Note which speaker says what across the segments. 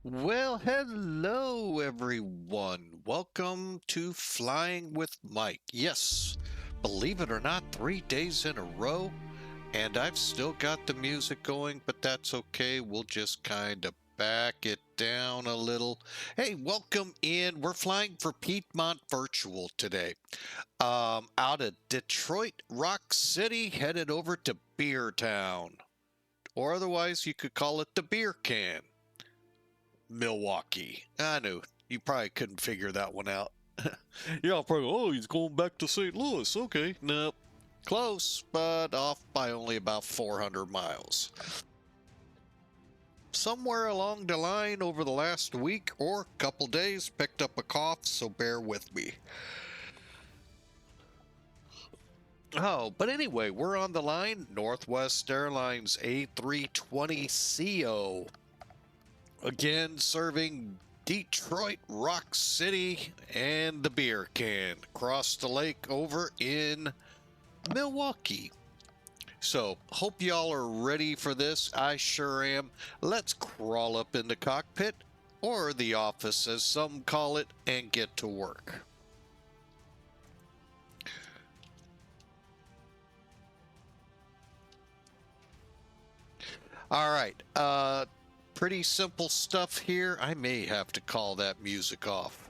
Speaker 1: Well, hello everyone. Welcome to Flying with Mike. Yes, believe it or not, 3 days in a row, and I've still got the music going, but that's okay. We'll just kind of back it down a little. Hey, welcome in. We're flying for Piedmont Virtual today. Out of Detroit Rock City, headed over to Beer Town, or otherwise you could call it the Beer Can. Milwaukee. I knew. You probably couldn't figure that one out. Yeah, I'll probably, oh, he's going back to St. Louis. Okay. Nope. Close, but off by only about 400 miles. Somewhere along the line over the last week or couple days, picked up a cough, so bear with me. Oh, but anyway, we're on the line. Northwest Airlines A320CO. Again, serving Detroit Rock City and the Beer Can across the lake over in Milwaukee. So, hope y'all are ready for this. I sure am. Let's crawl up in the cockpit, or the office as some call it, and get to work. All right. Pretty simple stuff here. I may have to call that music off,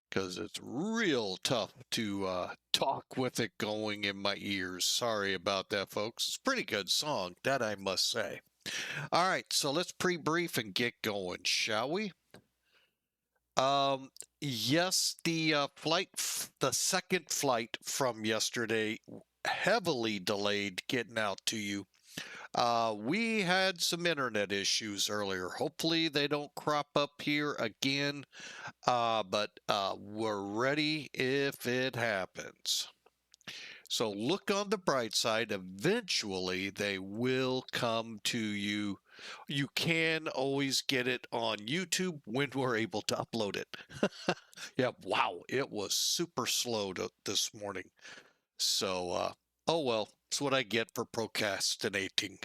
Speaker 1: because it's real tough to talk with it going in my ears. Sorry about that, folks. It's a pretty good song, that I must say. All right, so let's pre-brief and get going, shall we? Yes, the the second flight from yesterday, heavily delayed getting out to you. We had some internet issues earlier. Hopefully they don't crop up here again, but we're ready if it happens. So look on the bright side. Eventually they will come to you. You can always get it on YouTube when we're able to upload it. Yeah, wow, it was super slow this morning. So, oh well, it's what I get for procrastinating.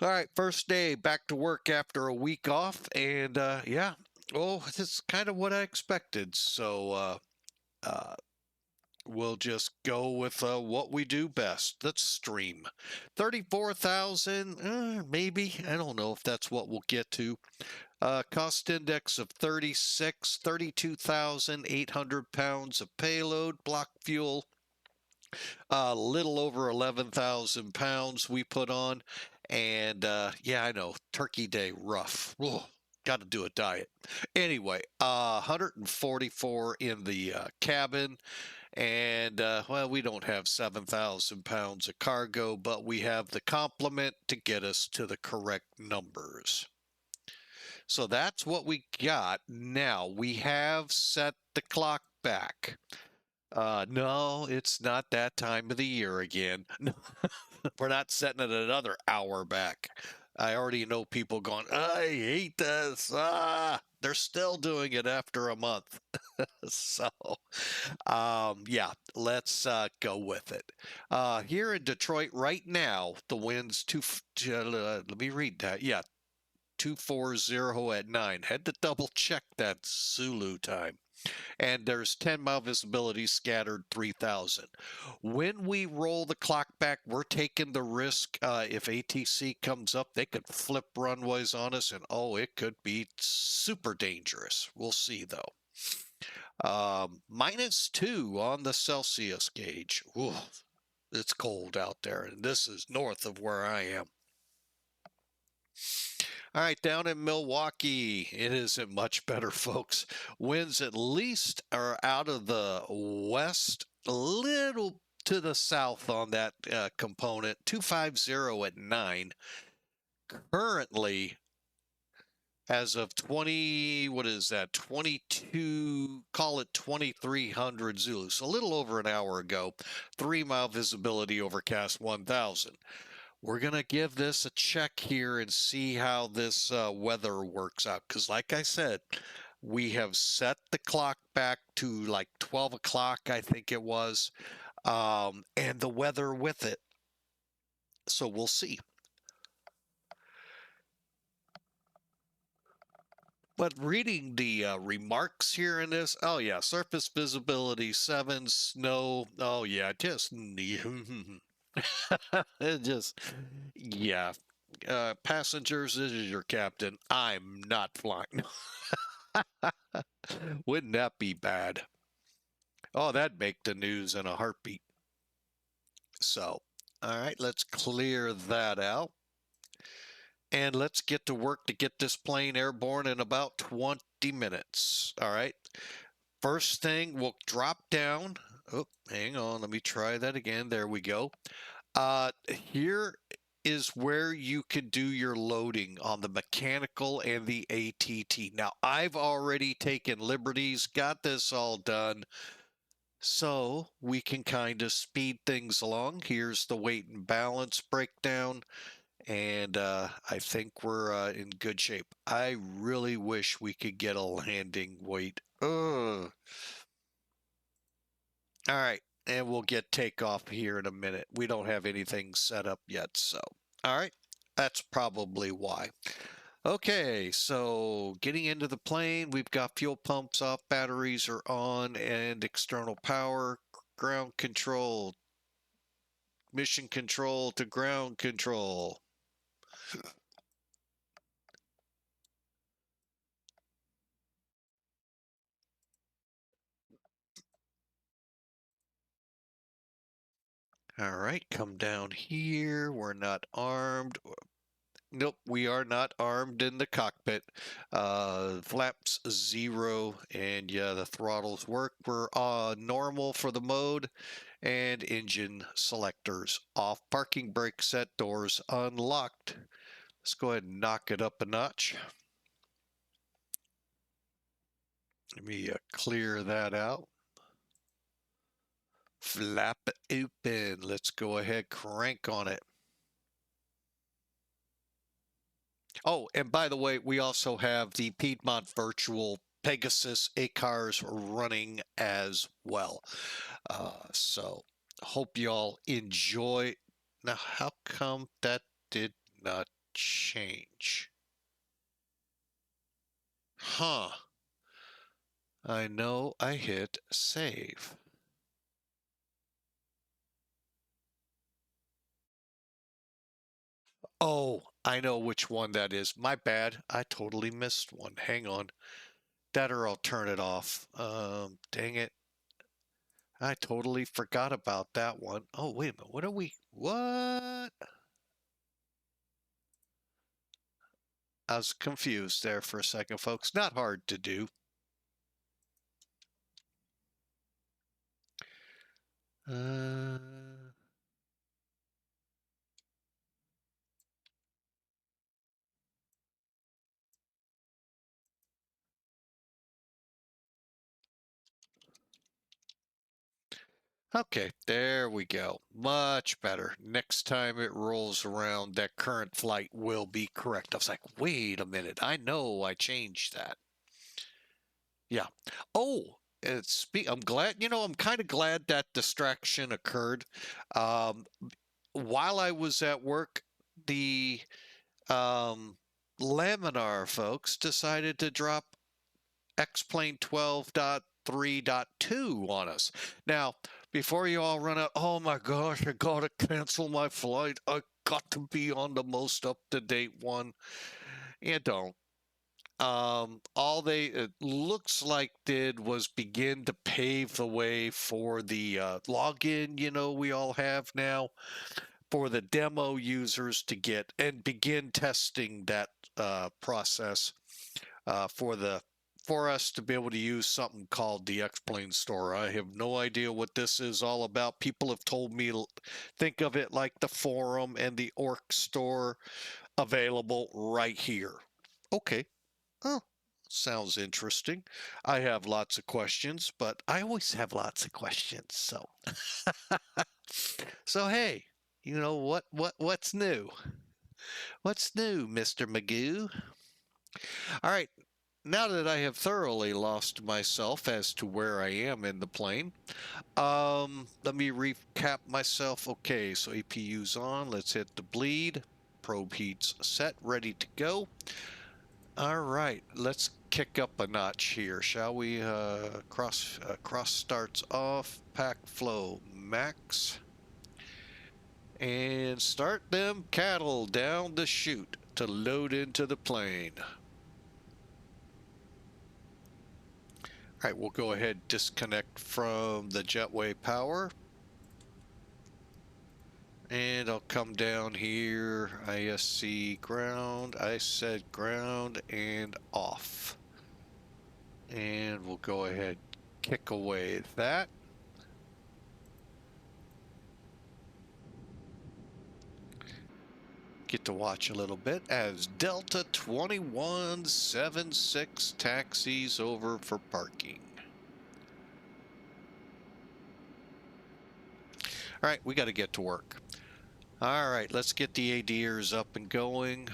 Speaker 1: All right, first day back to work after a week off, and yeah, well, this is kind of what I expected. So, we'll just go with what we do best. Let's stream. 34,000, maybe. I don't know if that's what we'll get to. Cost index of 36, 32,800 pounds of payload, block fuel, a little over 11,000 pounds we put on. And yeah, I know, Turkey Day, rough. Got to do a diet. Anyway, 144 in the cabin. And well, we don't have 7,000 pounds of cargo, but we have the complement to get us to the correct numbers. So that's what we got. Now we have set the clock back. No, it's not that time of the year again. We're not setting it another hour back. I already know people going, I hate this. They're still doing it after a month. So, yeah, let's go with it. Here in Detroit right now, the wind's let me read that. Yeah, 240 at 9. Had to double check that Zulu time. And there's 10-mile visibility, scattered 3,000. When we roll the clock back, we're taking the risk. If ATC comes up, they could flip runways on us, and oh, it could be super dangerous. We'll see, though. -2 on the Celsius gauge. Ooh, it's cold out there, and this is north of where I am. All right, down in Milwaukee, it isn't much better, folks. Winds at least are out of the west, a little to the south on that component. 250 at 9. Currently, as of 20, what is that? 22, call it 2300 Zulu. So a little over an hour ago, 3-mile visibility, overcast 1000. We're going to give this a check here and see how this weather works out. Because like I said, we have set the clock back to like 12 o'clock, I think it was. and the weather with it. So we'll see. But reading the remarks here in this, oh yeah, surface visibility 7, snow, oh yeah, just it just, yeah. Passengers, this is your captain. I'm not flying. Wouldn't that be bad? Oh, that'd make the news in a heartbeat. So, all right, let's clear that out. And let's get to work to get this plane airborne in about 20 minutes. All right. First thing, we'll drop down. Oh, hang on. Let me try that again. There we go. Here is where you can do your loading on the mechanical and the ATT. Now, I've already taken liberties, got this all done, so we can kind of speed things along. Here's the weight and balance breakdown, and I think we're in good shape. I really wish we could get a landing weight. Ugh. All right, and we'll get takeoff here in a minute. We don't have anything set up yet, so. All right, that's probably why. Okay, so getting into the plane, we've got fuel pumps off, batteries are on, and external power, ground control, mission control to ground control. All right, come down here. We're not armed. Nope, we are not armed in the cockpit. Flaps 0, and yeah, the throttles work. We're normal for the mode, and engine selectors off. Parking brake set, doors unlocked. Let's go ahead and knock it up a notch. Let me clear that out. Flap open. Let's go ahead, crank on it. Oh, and by the way, we also have the Piedmont Virtual Pegasus ACARS running as well. So hope y'all enjoy. Now, how come that did not change? Huh. I know I hit save. Oh, I know which one that is. My bad. I totally missed one. Hang on. That or I'll turn it off. Dang it. I totally forgot about that one. Oh, wait a minute. What are we? What? I was confused there for a second, folks. Not hard to do. Uh, okay, there we go. Much better. Next time it rolls around, that current flight will be correct. I was like, wait a minute. I know I changed that. Yeah. Oh, I'm glad, I'm kind of glad that distraction occurred. Um, while I was at work, the Laminar folks decided to drop XP12.3.2 on us. Now, before you all run out, oh my gosh, I gotta cancel my flight. I got to be on the most up-to-date one. You don't. All they it looks like did was begin to pave the way for the login, we all have now, for the demo users to get and begin testing that process for us to be able to use something called the X-Plane Store. I have no idea what this is all about. People have told me think of it like the forum and the orc store available right here. Okay. Oh, sounds interesting. I have lots of questions, but I always have lots of questions. So hey, what's new? What's new, Mr. Magoo? All right. now that I have thoroughly lost myself as to where I am in the plane, let me recap myself. Okay, so APU's on. Let's hit the bleed. Probe heat's set, ready to go. All right, let's kick up a notch here, shall we? Cross starts off, pack flow max, and start them cattle down the chute to load into the plane. All right, we'll go ahead, disconnect from the jetway power. And I'll come down here, ISC ground, I said ground and off. And we'll go ahead, kick away that. Get to watch a little bit as Delta 2176 taxis over for parking. All right, we got to get to work. All right, let's get the ADRs up and going.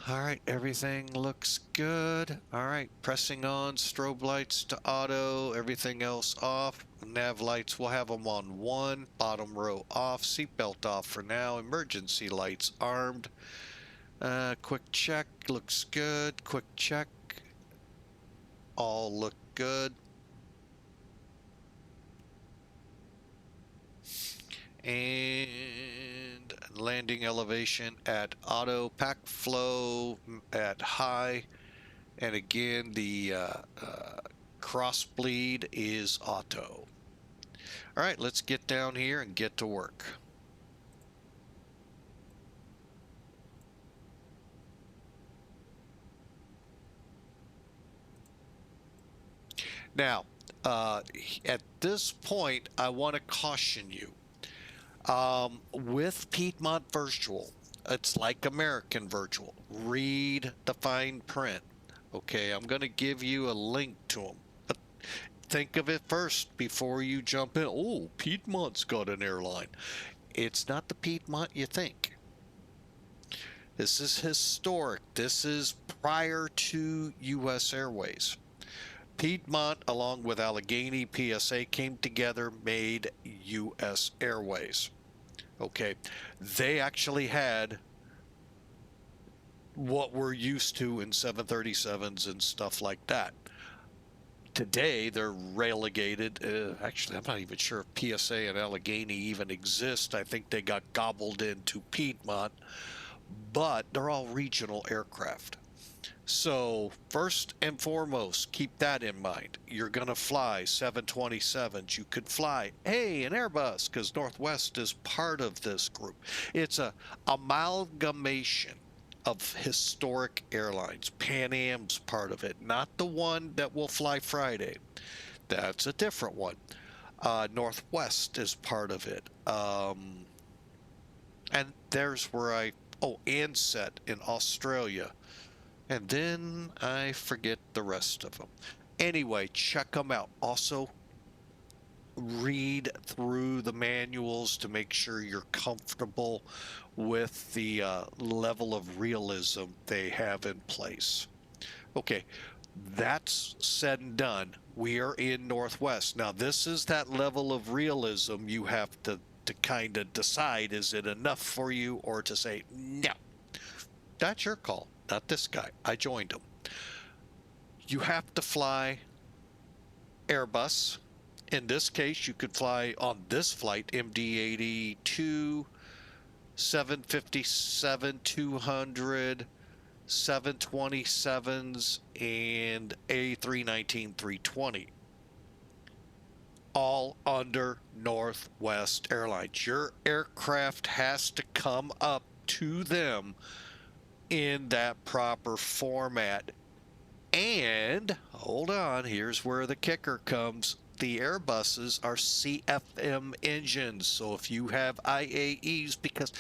Speaker 1: All right, everything looks good. All right, pressing on, strobe lights to auto, everything else off. Nav lights, we'll have them on 1, bottom row off, seatbelt off for now, emergency lights armed. Quick check, looks good, quick check. All look good. And landing elevation at auto, pack flow at high, and again the cross bleed is auto. All right, let's get down here and get to work. Now, at this point, I want to caution you. With Piedmont Virtual, it's like American Virtual. Read the fine print. Okay, I'm going to give you a link to them. But think of it first before you jump in. Oh, Piedmont's got an airline. It's not the Piedmont you think. This is historic. This is prior to U.S. Airways. Piedmont, along with Allegheny PSA, came together, made U.S. Airways. Okay, they actually had what we're used to in 737s and stuff like that. Today, they're relegated. Actually, I'm not even sure if PSA and Allegheny even exist. I think they got gobbled into Piedmont, but they're all regional aircraft. So first and foremost, keep that in mind. You're going to fly 727s. You could fly, hey, an Airbus, because Northwest is part of this group. It's a amalgamation of historic airlines. Pan Am's part of it, not the one that will fly Friday. That's a different one. Northwest is part of it. And there's where Ansett in Australia. And then I forget the rest of them. Anyway, check them out. Also, read through the manuals to make sure you're comfortable with the level of realism they have in place. Okay, that's said and done. We are in Northwest. Now, this is that level of realism you have to kind of decide, is it enough for you, or to say, no, that's your call. Not this guy. I joined him. You have to fly Airbus. In this case, you could fly on this flight MD-82, 757, 200, 727s, and A319, 320. All under Northwest Airlines. Your aircraft has to come up to them in that proper format. And hold on, here's where the kicker comes. The Airbuses are CFM engines. So if you have IAEs, because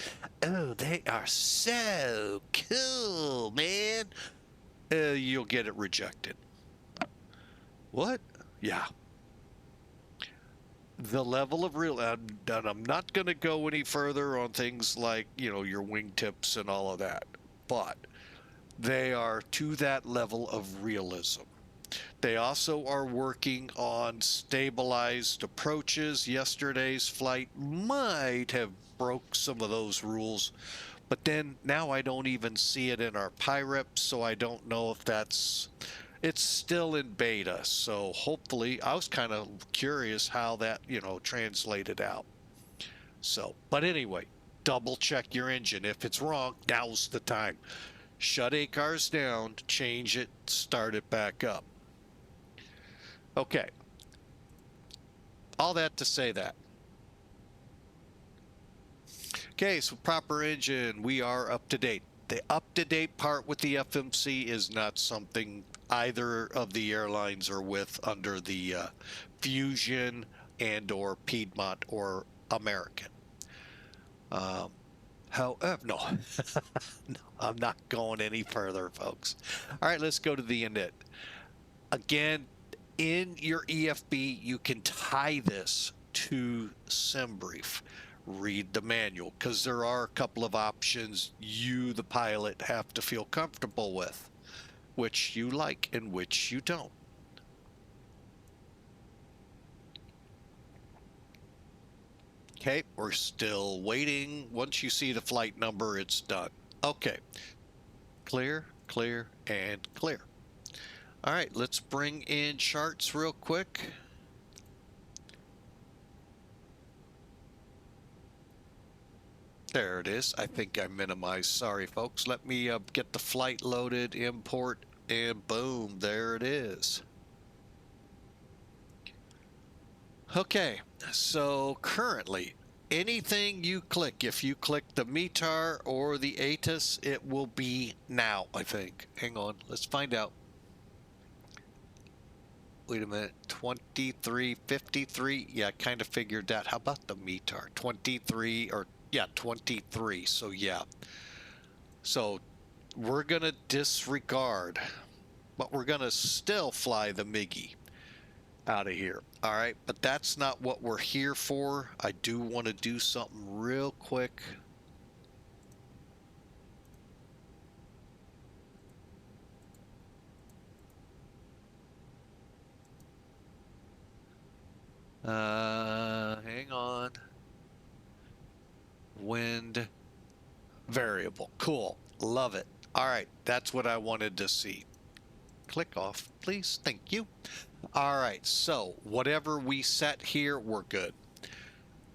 Speaker 1: they are so cool, man. you'll get it rejected. What? Yeah. The level of real, and I'm not going to go any further on things like, you know, your wingtips and all of that, but they are to that level of realism. They also are working on stabilized approaches. Yesterday's flight might have broke some of those rules, but then now I don't even see it in our PIREP, so I don't know if it's still in beta. So hopefully, I was kind of curious how that, you know, translated out. So, but anyway, double check your engine. If it's wrong, now's the time. Shut ACARS down, change it, start it back up. Okay. All that to say that. Okay, so proper engine, we are up to date. The up-to-date part with the FMC is not something either of the airlines are with under the Fusion and or Piedmont or American. However, no, no, I'm not going any further, folks. All right, let's go to the init. Again, in your EFB, you can tie this to SimBrief. Read the manual, because there are a couple of options you, the pilot, have to feel comfortable with, which you like and which you don't. Okay, we're still waiting. Once you see the flight number, it's done. Okay, clear, clear, and clear. All right, let's bring in charts real quick. There it is. I think I minimized. Sorry, folks. Let me get the flight loaded, import, and boom, there it is. Okay, so currently, anything you click, if you click the METAR or the ATIS, it will be now, I think. Hang on, let's find out. Wait a minute, 2353. Yeah, I kind of figured that. How about the METAR? 23 or yeah, 23. So yeah. So we're going to disregard, but we're going to still fly the MIGI out of here. All right, but that's not what we're here for. I do want to do something real quick. Hang on. Wind variable. Cool. Love it. All right, that's what I wanted to see. Click off, please. Thank you. All right, so whatever we set here, we're good.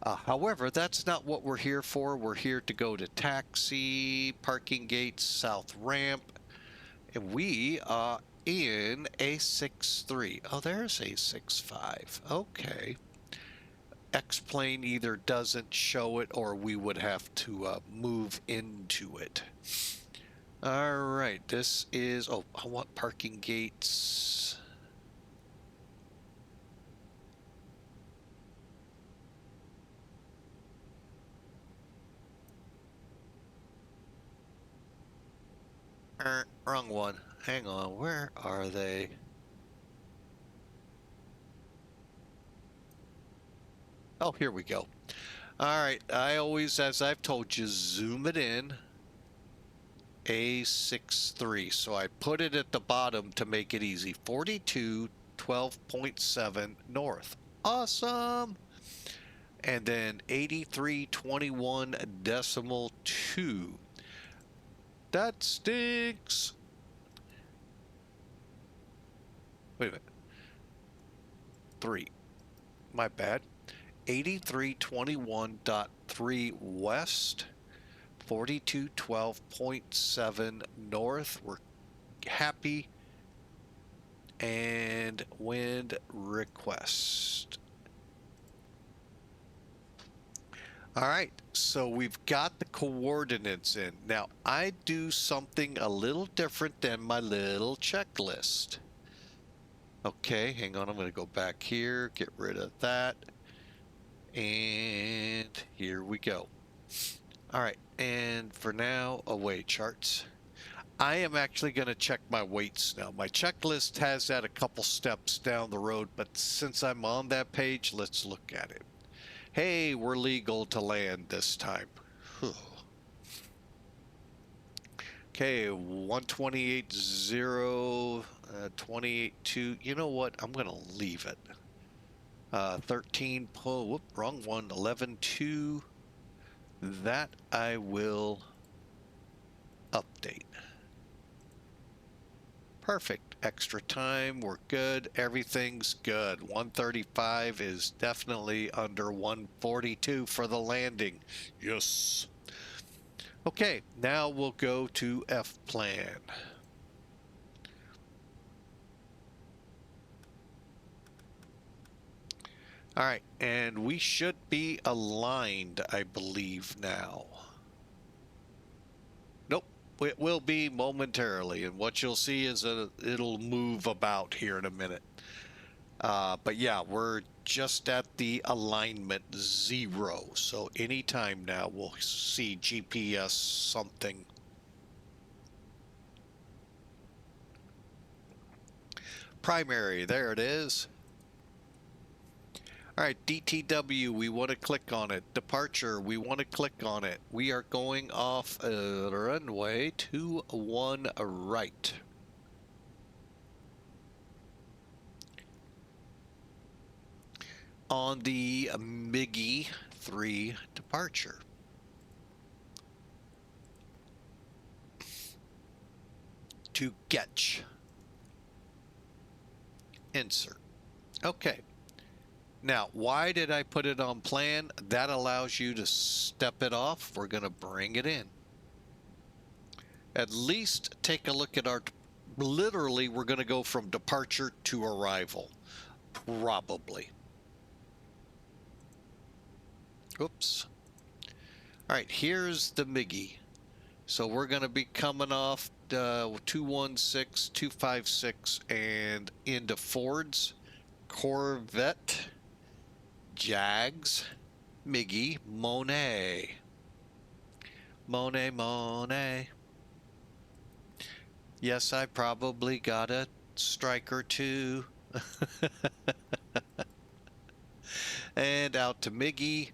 Speaker 1: However, that's not what we're here for. We're here to go to taxi, parking gates, south ramp, and we are in A63. Oh, there's A65. Okay. X-plane either doesn't show it or we would have to move into it. All right, this is, oh, I want parking gates. Wrong one. Hang on, where are they? Oh, here we go. All right, I always, as I've told you, zoom it in. A63, so I put it at the bottom to make it easy. 4212.7 north. Awesome. And then 8321.2. That stinks. Wait a minute. 3. My bad. 8321.3 west. 4212.7 north. We're happy. And wind request. All right, so we've got the coordinates in. Now, I do something a little different than my little checklist. Okay, hang on, I'm going to go back here, get rid of that. And here we go. All right, and for now, away charts. I am actually going to check my weights now. My checklist has that a couple steps down the road, but since I'm on that page, let's look at it. Hey, we're legal to land this time. Whew. Okay, 128.0, 28.2. You know what? I'm going to leave it. 13, whoop, wrong one, 11.2. That I will update. Perfect. Extra time. We're good. Everything's good. 135 is definitely under 142 for the landing. Yes. Okay, now we'll go to F plan. All right, and we should be aligned, I believe, now. Nope, it will be momentarily, and what you'll see is it'll move about here in a minute. But yeah, we're just at the alignment 0, so anytime now we'll see GPS something. Primary, there it is. All right, DTW, we want to click on it. Departure, we want to click on it. We are going off runway 21 right. On the MIGI 3 departure. To Getch. Insert. Okay. Now, why did I put it on plan? That allows you to step it off. We're going to bring it in. At least take a look at our, literally, we're going to go from departure to arrival. Probably. Oops. All right, here's the MIGI. So we're going to be coming off 216, 256, and into Fords, Corvette, Jags, MIGI, Monet. Monet. Yes, I probably got a strike or two. And out to MIGI,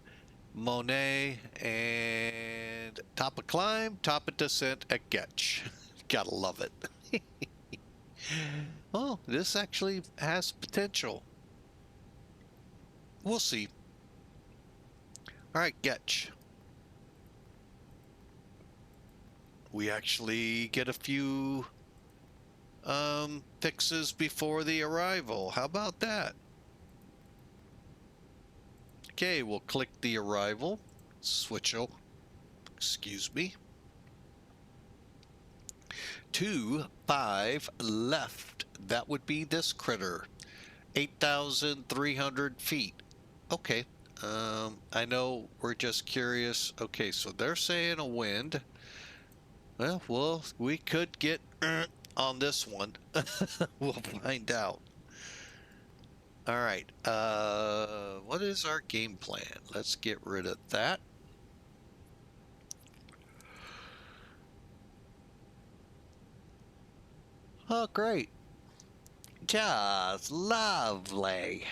Speaker 1: Monet, and top of climb, top of descent at Getch. Gotta love it. Oh, this actually has potential. We'll see. All right, Getch. We actually get a few fixes before the arrival. How about that? Okay, we'll click the arrival. Switch over. Excuse me. 25 left. That would be this critter. 8,300 feet. Okay. I know we're just curious. Okay, so they're saying a wind. Well, we could get on this one. We'll find out. All right. What is our game plan? Let's get rid of that. Oh, great. Just lovely.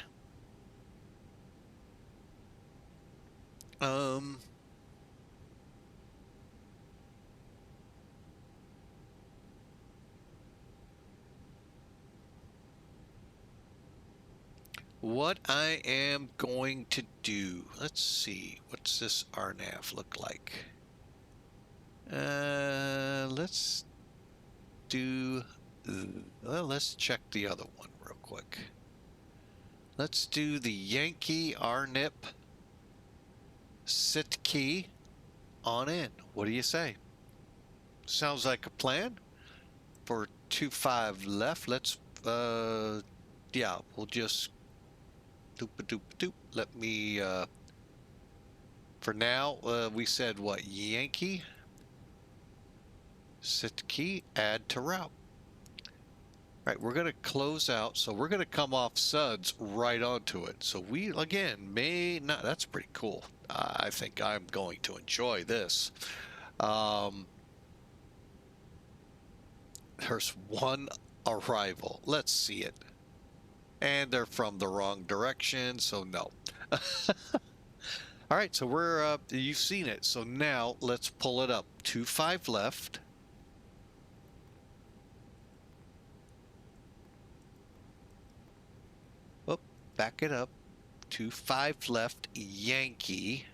Speaker 1: What I am going to do, let's see, what's this RNAV look like? Let's do, well, let's check the other one real quick. Let's do the Yankee RNIP sit key on in. What do you say? Sounds like a plan. For 25 left, let's, yeah, we'll just doop-a-doop-a-doop. Let me, for now, we said what? Yankee, sit key, add to route. All right, we're going to close out. So we're going to come off suds right onto it. So we, again, may not, that's pretty cool. I think I'm going to enjoy this. There's one arrival. Let's see it. And they're from the wrong direction, so no. All right, so we're, you've seen it. So now let's pull it up. 25 left. Whoop, back it up. 25 left, Yankee.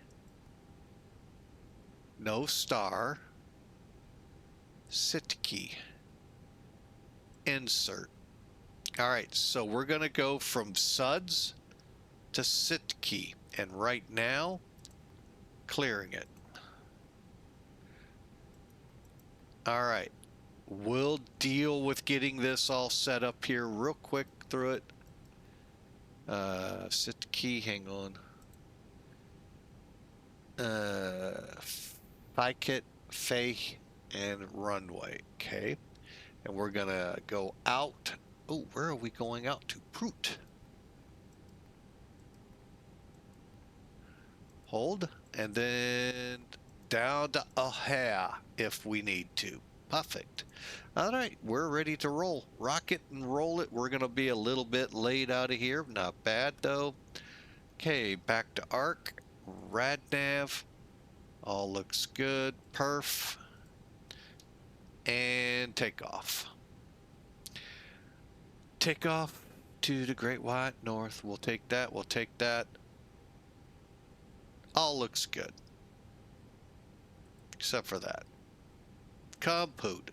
Speaker 1: No star. Saitek. Insert. All right, so we're going to go from Suds to Saitek. And right now, clearing it. All right. We'll deal with getting this all set up here real quick through it. Saitek, hang on. Saitek, Faye, and runway. Okay. And we're going to go out. Oh, where are we going out to? Proot. Hold. And then down to O'Hare if we need to. Perfect. All right, we're ready to roll. Rock it and roll it. We're going to be a little bit late out of here. Not bad, though. Okay, back to ARC. RadNav. All looks good. Perf. And takeoff. Takeoff to the Great White North. We'll take that. We'll take that. All looks good. Except for that. Compute.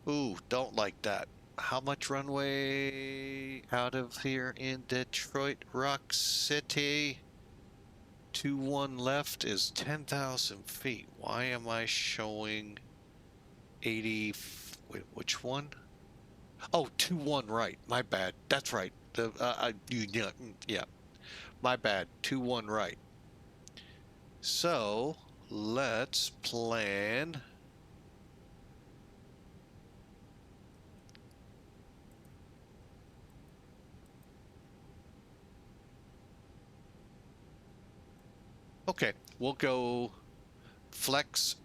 Speaker 1: Ooh, don't like that. How much runway out of here in Detroit? Rock City? 21 left is 10,000 feet. Why am I showing 80? Wait, which one? Oh, 21 right. My bad. That's right. Yeah. My bad. 21 right. So let's plan. Okay, we'll go flex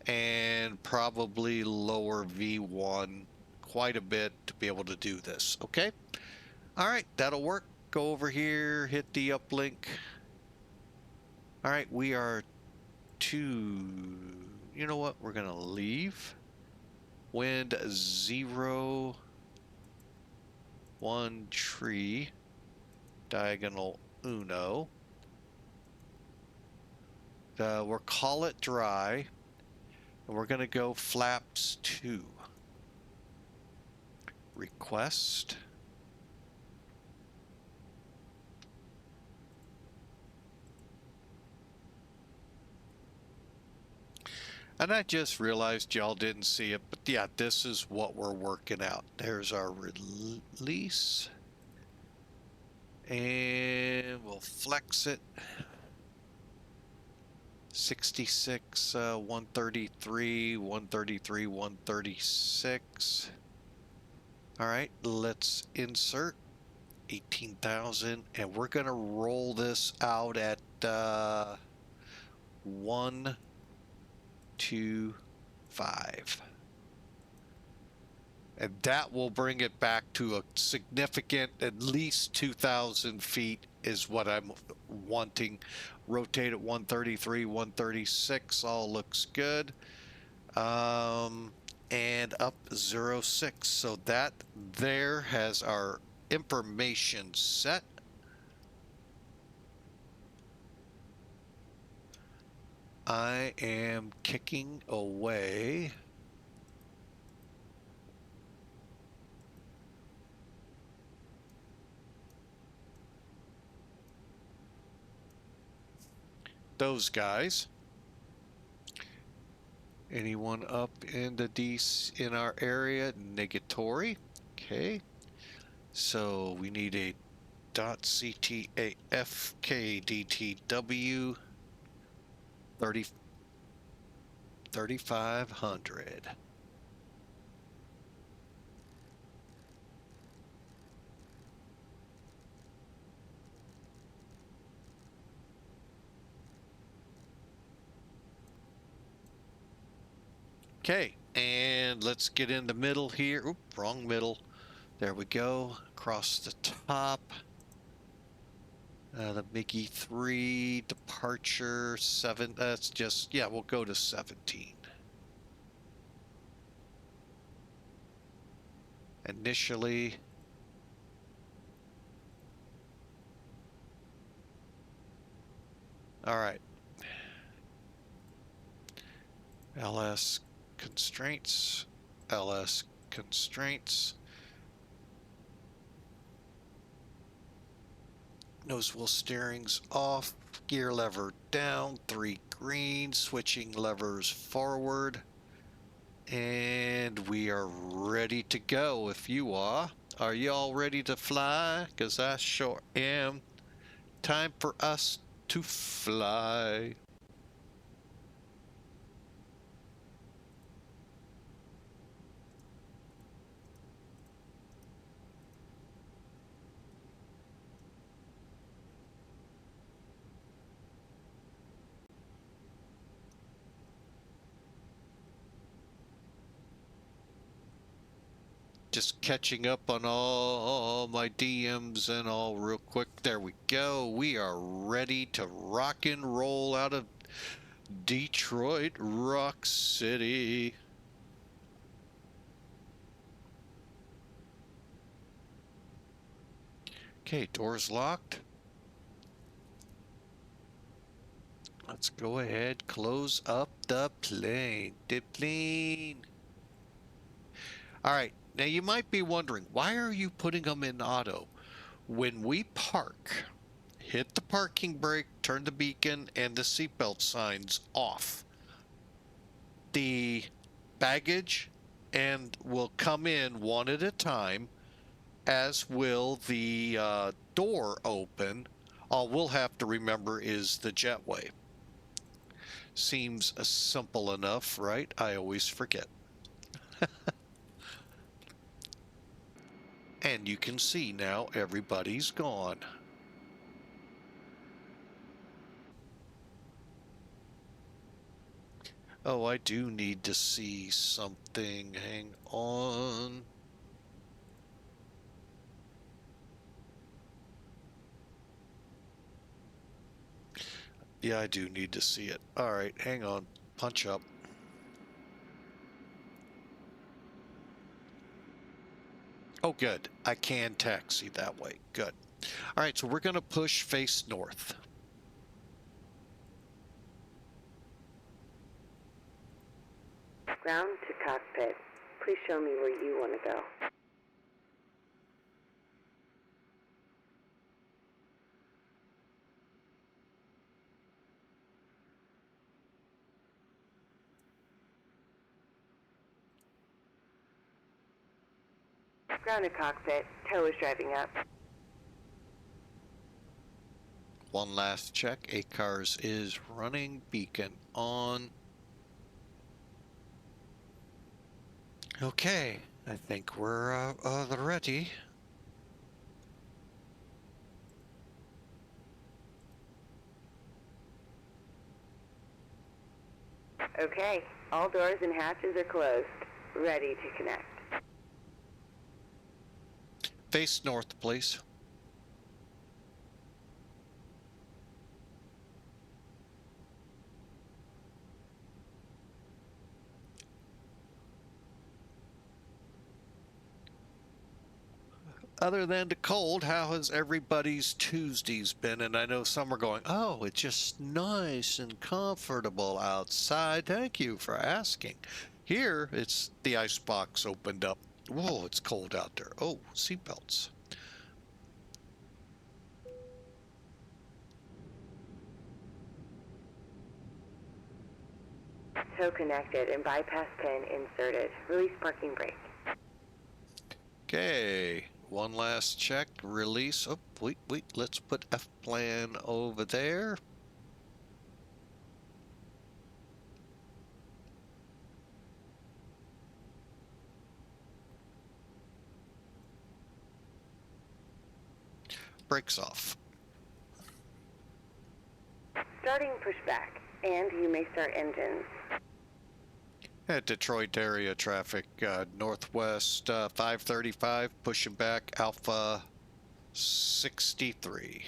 Speaker 1: and probably lower V1 quite a bit to be able to do this. Okay. All right, that'll work. Go over here, hit the uplink. All right, we are you know what? We're going to leave. Wind 0, 1 tree, diagonal uno. We'll call it dry, and we're going to go flaps 2. Request. And I just realized y'all didn't see it, but yeah, this is what we're working out. There's our release. And we'll flex it. 66, 133, 133, 136. All right, let's insert 18,000, and we're going to roll this out at 1, 2, 5. And that will bring it back to a significant, at least 2,000 feet is what I'm wanting. Rotate at 133, 136, all looks good. And up 06. So that there has our information set. I am kicking away. Those guys. Anyone up in the DC in our area? Negatory. Okay. So we need a .ctaf KDTW 3500. Okay, And let's get in the middle here. Oop, wrong middle. There we go. Across the top. The Mickey 3, departure 7. That's just, yeah, we'll go to 17. Initially. All right. LS constraints. LS constraints. Nose wheel steering's off. Gear lever down. 3 green. Switching levers forward. And we are ready to go if you are. Are you all ready to fly? Because I sure am. Time for us to fly. Just catching up on all my DMs and all real quick. There we go. We are ready to rock and roll out of Detroit Rock City. Okay, doors locked. Let's go ahead, close up the plane. All right, now you might be wondering, why are you putting them in auto? When we park, hit the parking brake, turn the beacon, and the seatbelt signs off. The baggage and will come in one at a time, as will the door open. All we'll have to remember is the jetway. Seems simple enough, right? I always forget. And you can see now everybody's gone. Oh, I do need to see something. Hang on. Yeah, I do need to see it. All right, hang on. Punch up. Oh, good. I can taxi that way. Good. All right, so we're going to push face north.
Speaker 2: Ground to cockpit. Please show me where you want to go. Ground to cockpit. Tow is driving up.
Speaker 1: One last check. ACARS is running. Beacon on. Okay, I think we're ready.
Speaker 2: Okay, all doors and hatches are closed. Ready to connect.
Speaker 1: Face north, please. Other than the cold, how has everybody's Tuesdays been? And I know some are going, oh, it's just nice and comfortable outside. Thank you for asking. Here, it's the ice box opened up. Whoa, it's cold out there. Oh, seatbelts.
Speaker 2: Tow connected and bypass pin inserted. Release parking brake.
Speaker 1: Okay, one last check. Release. Oh, wait. Let's put F-plan over there. Brakes off.
Speaker 2: Starting pushback, and you may start engines.
Speaker 1: At Detroit area traffic, northwest 535, pushing back Alpha 63.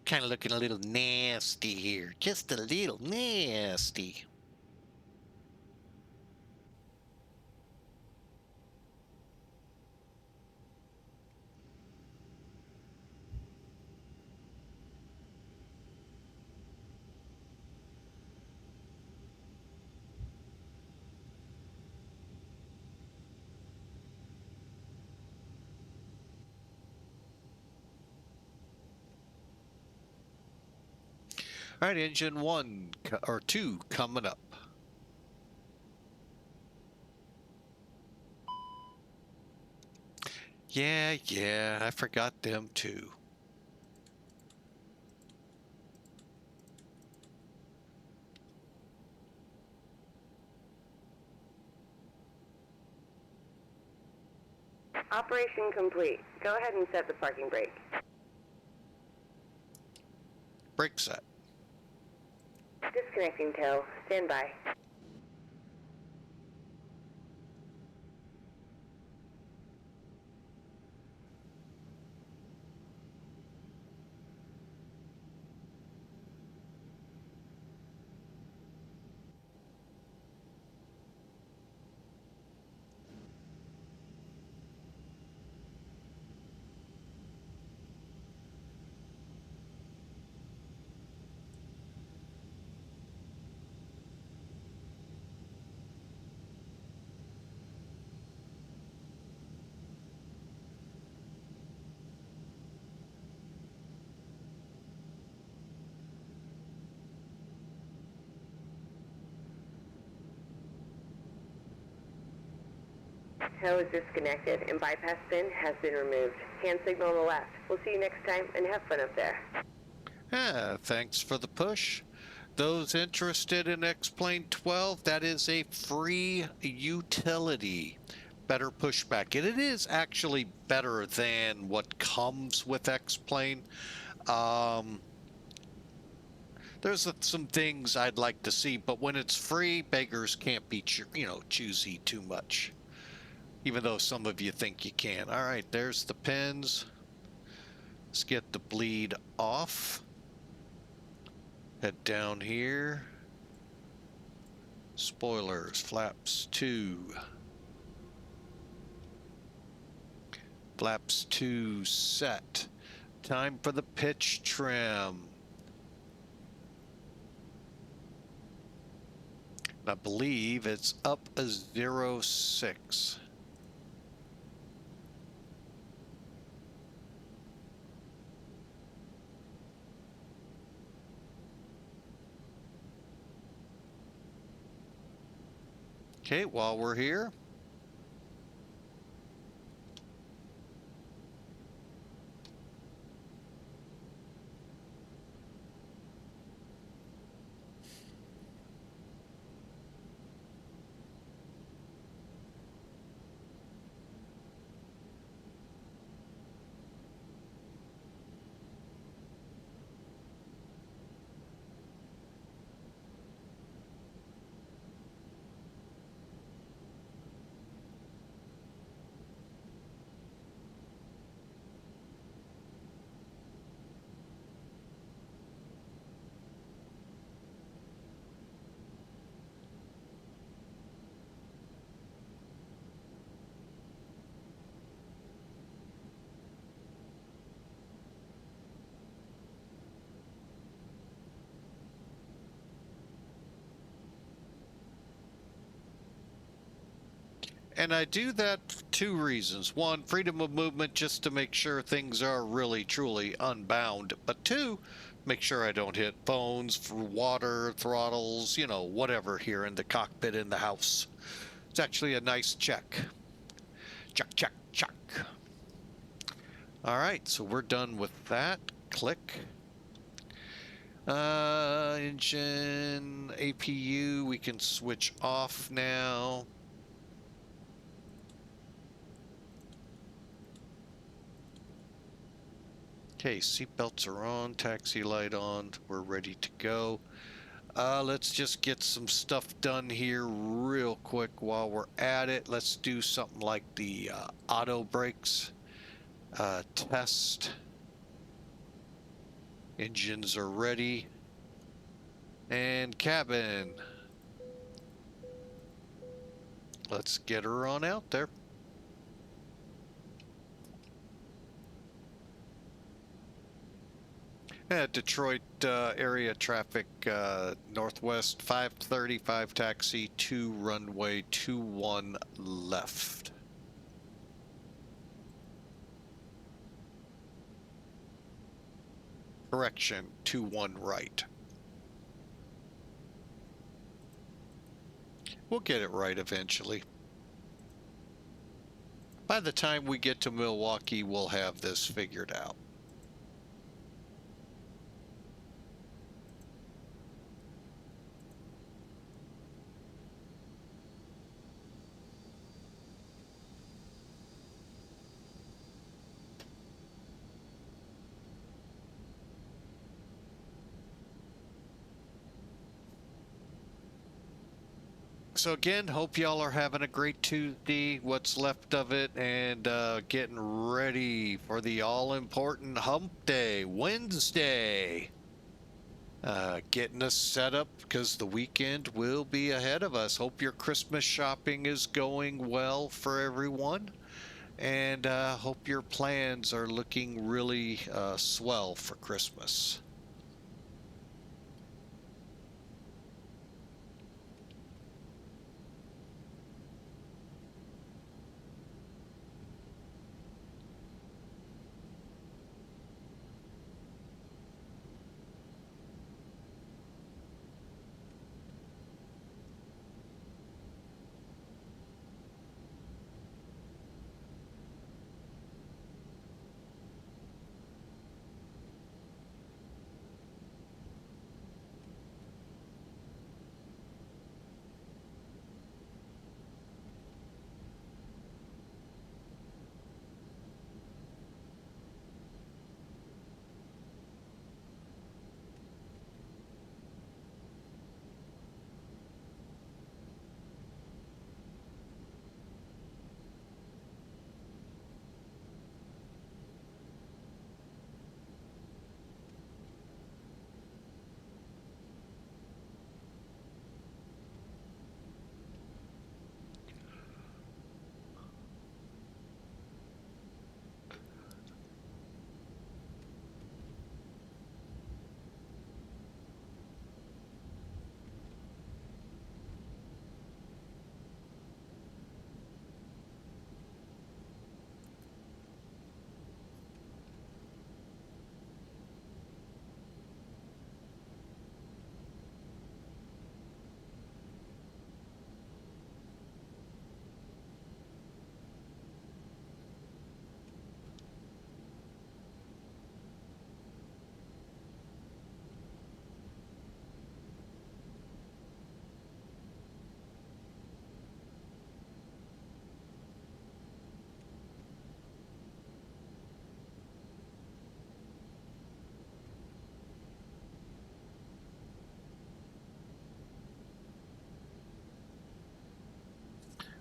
Speaker 1: Kind of looking a little nasty here, just a little nasty. All right, engine 1 or 2 coming up. Yeah, I forgot them too.
Speaker 2: Operation complete. Go ahead and set the parking brake.
Speaker 1: Brake set.
Speaker 2: Disconnecting tow. Stand by. Tow is disconnected and bypass pin has been removed. Hand signal on the left. We'll see you next time and have fun up there.
Speaker 1: Thanks for the push. Those interested in X-Plane 12, that is a free utility. Better pushback. And it is actually better than what comes with X-Plane. There's some things I'd like to see, but when it's free, beggars can't be, choosy too much. Even though some of you think you can. All right, there's the pins. Let's get the bleed off. Head down here. Spoilers, flaps 2. Flaps 2 set. Time for the pitch trim. I believe it's up a 0.6. Okay, while we're here, and I do that for 2 reasons. 1, freedom of movement, just to make sure things are really, truly unbound. But 2, make sure I don't hit phones, water, throttles, whatever here in the cockpit in the house. It's actually a nice check. Check, check, check. All right, so we're done with that. Click. Engine, APU, we can switch off now. Okay, seatbelts are on, taxi light on, we're ready to go. Let's just get some stuff done here real quick while we're at it. Let's do something like the auto brakes test. Engines are ready. And cabin. Let's get her on out there. Detroit area traffic, northwest 535 taxi, 2 runway 21 left. Correction, 21 right. We'll get it right eventually. By the time we get to Milwaukee, we'll have this figured out. So again, hope y'all are having a great Tuesday, what's left of it, and getting ready for the all-important hump day, Wednesday. Getting us set up because the weekend will be ahead of us. Hope your Christmas shopping is going well for everyone, and hope your plans are looking really swell for Christmas.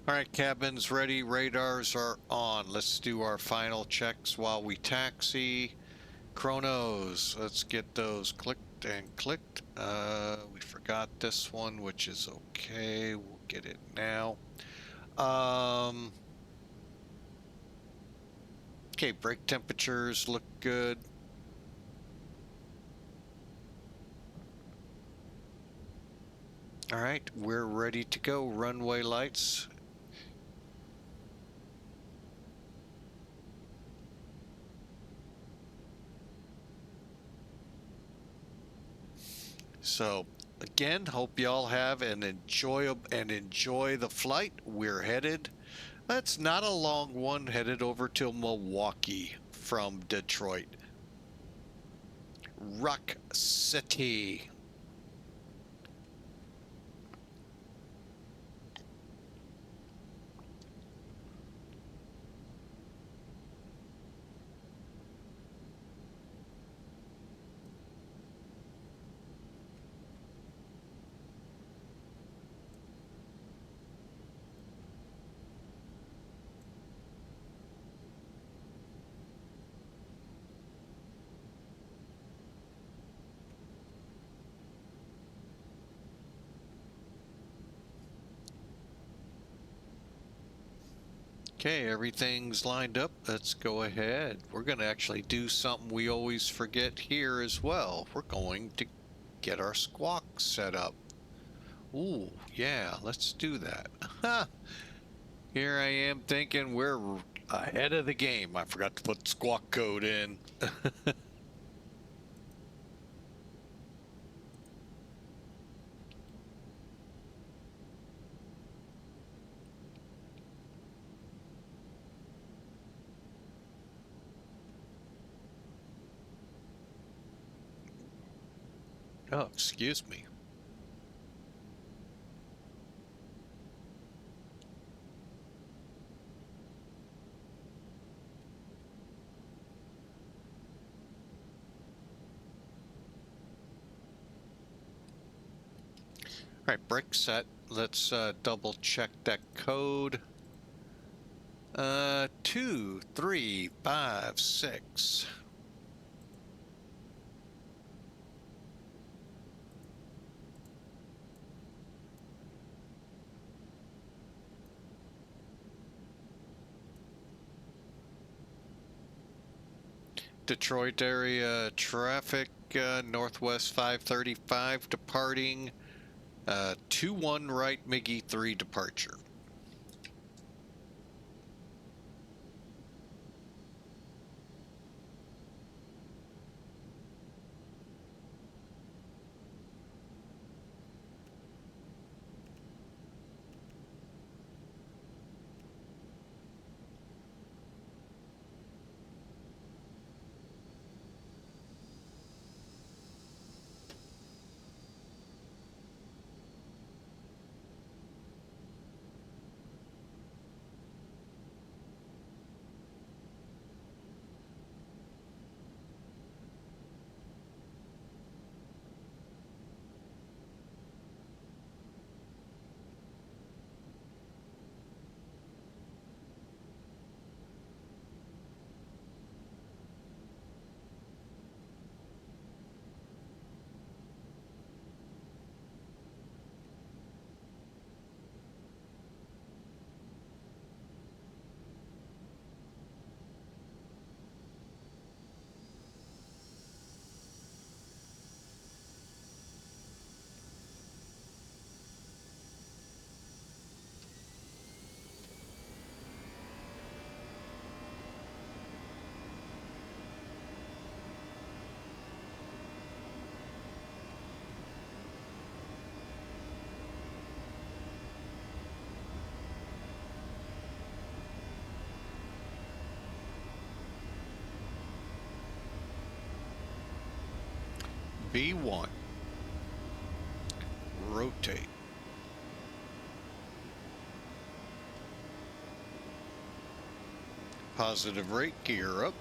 Speaker 1: All right, cabin's ready, radars are on. Let's do our final checks while we taxi. Chronos, let's get those clicked and clicked. We forgot this one, which is okay. We'll get it now. Okay, brake temperatures look good. All right, we're ready to go. Runway lights. So again, hope y'all have an enjoy the flight. We're headed, that's not a long one, headed over to Milwaukee from Detroit. Rock City. Okay, everything's lined up. Let's go ahead. We're going to actually do something we always forget here as well. We're going to get our squawk set up. Ooh, yeah, let's do that. Here I am thinking we're ahead of the game. I forgot to put squawk code in. Oh, excuse me. All right, brick set. Let's double check that code. 2, 3, 5, 6. Detroit area traffic, Northwest 535 departing, 21 right, MIGI 3 departure. B1. Rotate. Positive rate, gear up.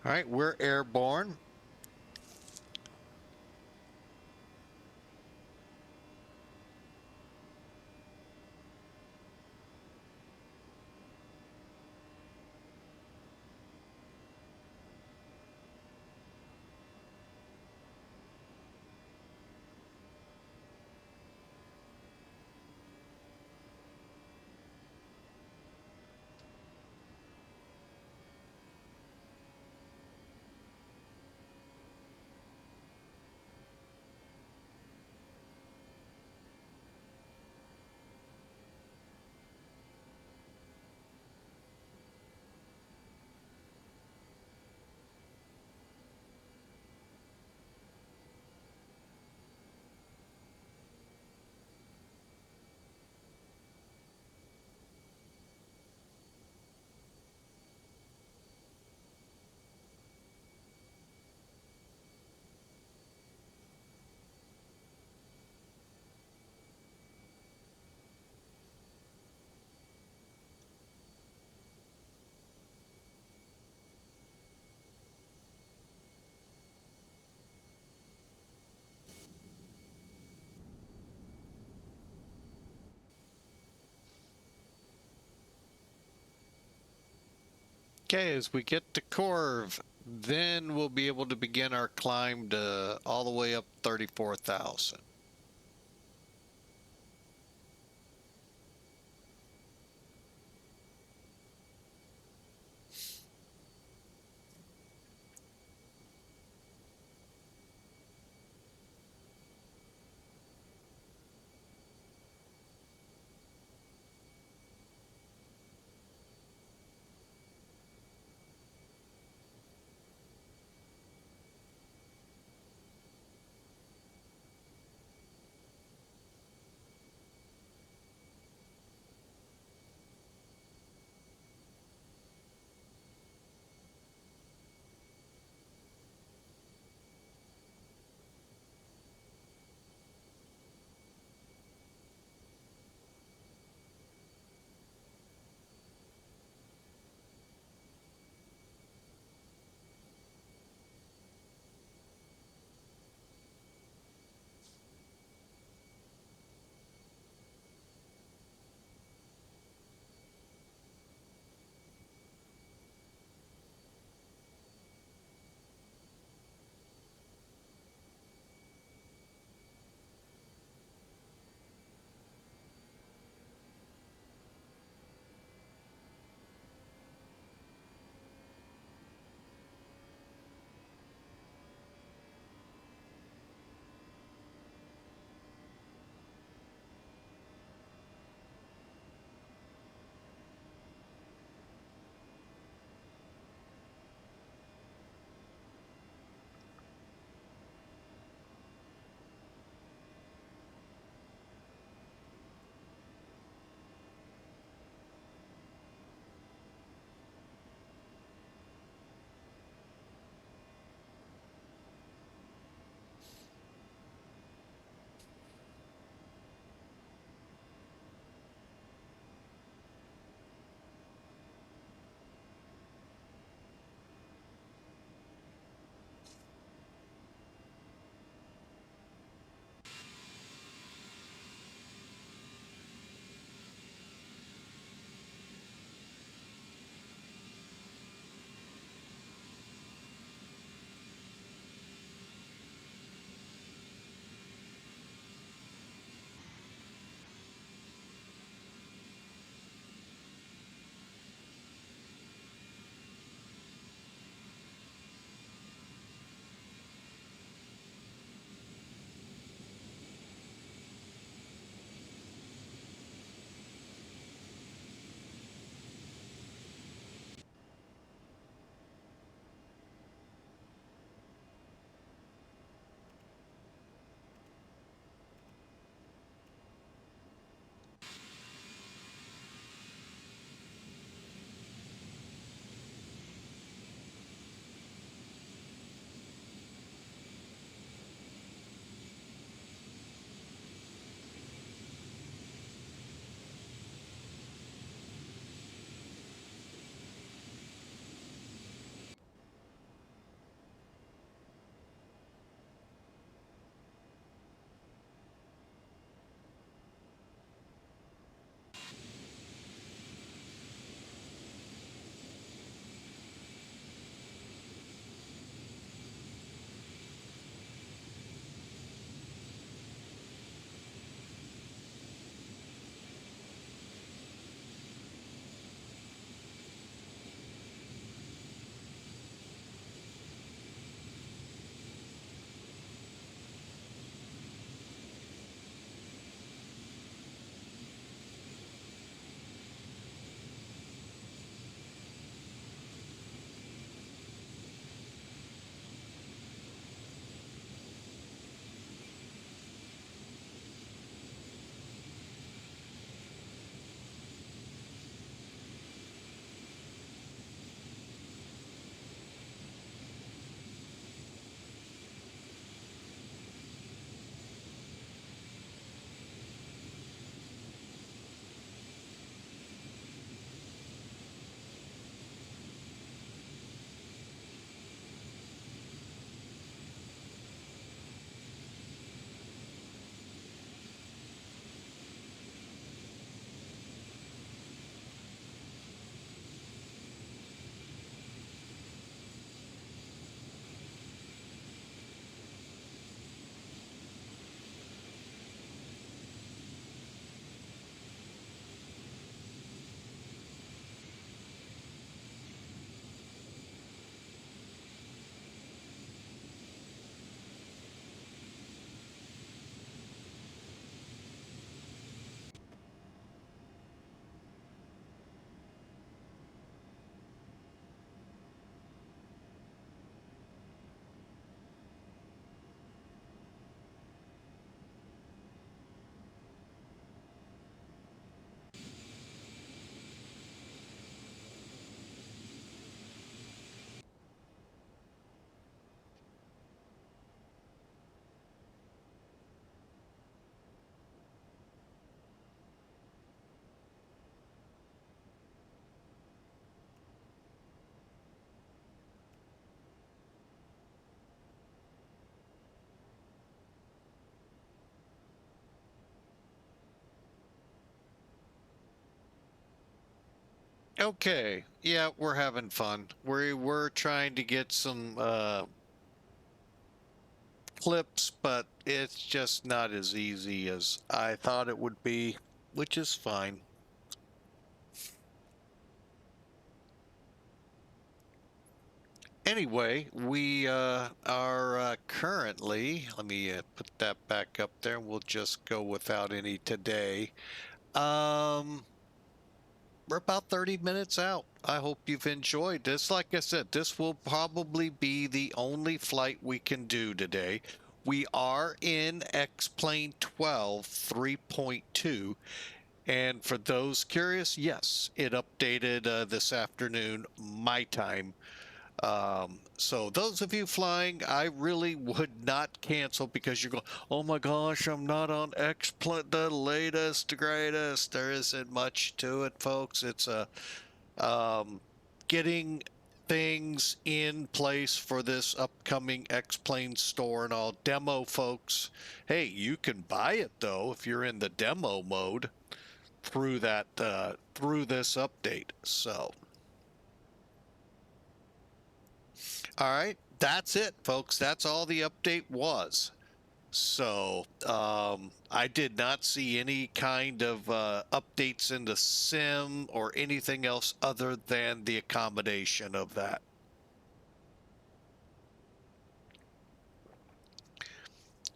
Speaker 1: All right, we're airborne. Okay, as we get to Corv, then we'll be able to begin our climb to all the way up 34,000. Okay, yeah, we're having fun. We're trying to get some clips, but it's just not as easy as I thought it would be, which is fine. Anyway, we are currently, let me put that back up there. We'll just go without any today. We're about 30 minutes out. I hope you've enjoyed this. Like I said, this will probably be the only flight we can do today. We are in X-Plane 12.3.2. And for those curious, yes, it updated this afternoon, my time. So those of you flying, I really would not cancel because you're going, oh my gosh, I'm not on X-Plane, the latest, greatest. There isn't much to it, folks. It's getting things in place for this upcoming X-Plane store and all. Demo, folks. Hey, you can buy it though if you're in the demo mode through that through this update. So all right, that's it, folks. That's all the update was. So I did not see any kind of updates in the sim or anything else other than the accommodation of that.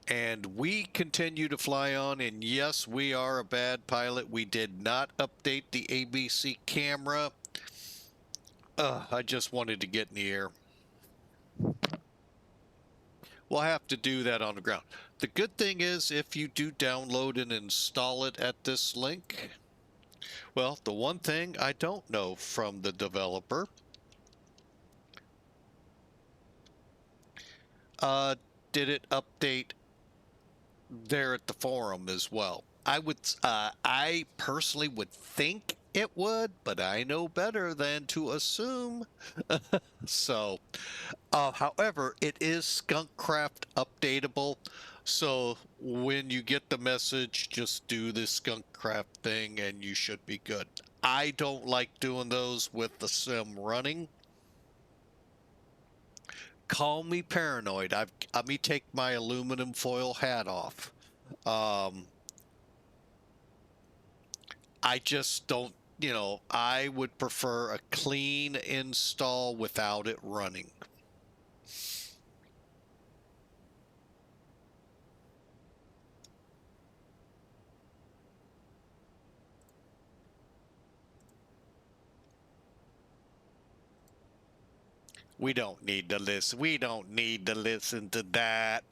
Speaker 1: And we continue to fly on, and yes, we are a bad pilot. We did not update the ABC camera. I just wanted to get in the air. We'll have to do that on the ground. The good thing is if you do download and install it at this link, well, the one thing I don't know from the developer, did it update there at the forum as well? I personally would think it would, but I know better than to assume. So, however, it is Skunkcraft updatable. So when you get the message, just do the Skunkcraft thing and you should be good. I don't like doing those with the sim running. Call me paranoid. Let me take my aluminum foil hat off. I just don't, I would prefer a clean install without it running. We don't need to listen. We don't need to listen to that.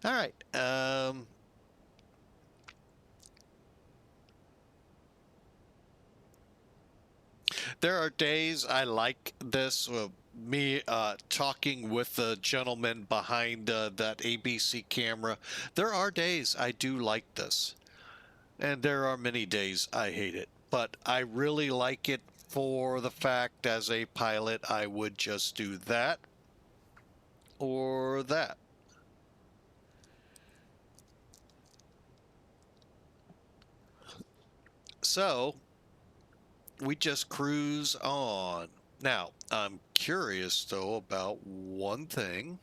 Speaker 1: All right. There are days I like this. Me talking with the gentleman behind that ABC camera. There are days I do like this. And there are many days I hate it. But I really like it for the fact as a pilot, I would just do that or that. So we just cruise on. Now, I'm curious though about one thing.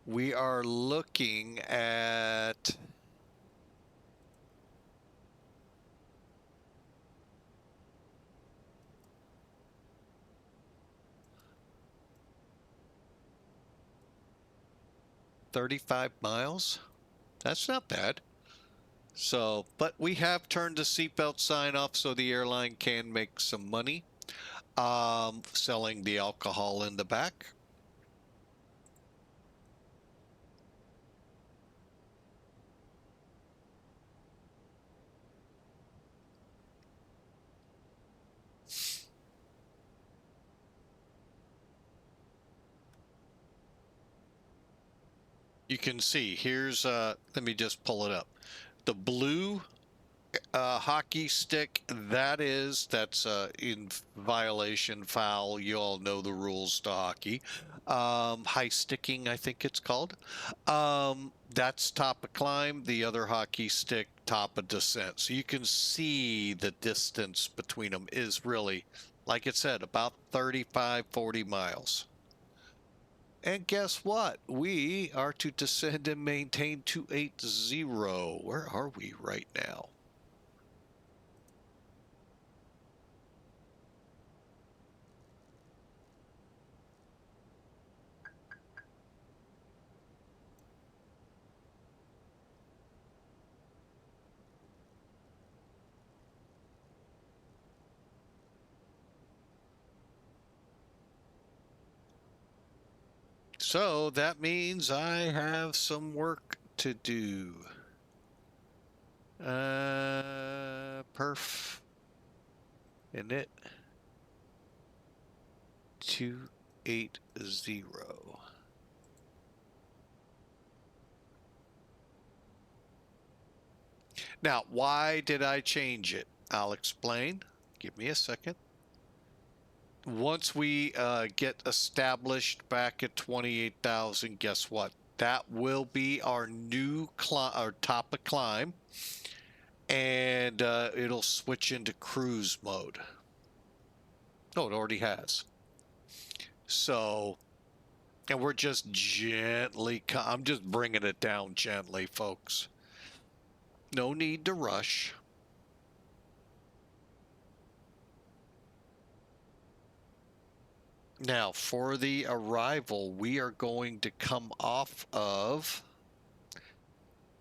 Speaker 1: We are looking at $35 miles. That's not bad. So, but we have turned the seatbelt sign off so the airline can make some money selling the alcohol in the back. You can see here's let me just pull it up. The blue Hockey stick, that's in violation, foul. You all know the rules to hockey. High sticking, I think it's called. That's top of climb. The other hockey stick, top of descent. So you can see the distance between them is really, like it said, about 35, 40 miles. And guess what? We are to descend and maintain 280. Where are we right now? So that means I have some work to do. Perf. Isn't it? 280. Now, why did I change it? I'll explain. Give me a second. Once we get established back at 28,000, guess what? That will be our new our top of climb, and it'll switch into cruise mode. Oh, it already has. So, and we're just gently, I'm just bringing it down gently, folks. No need to rush. Now, for the arrival, we are going to come off of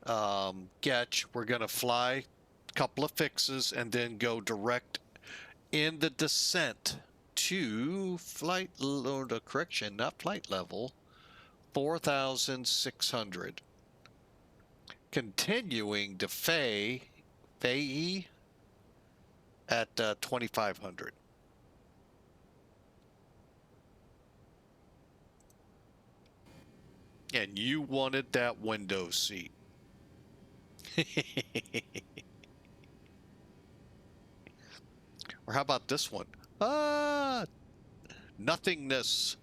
Speaker 1: Getch. We're going to fly a couple of fixes and then go direct in the descent to flight load, correction, not flight level, 4,600. Continuing to Faye at 2,500. And you wanted that window seat. Or how about this one? Nothingness.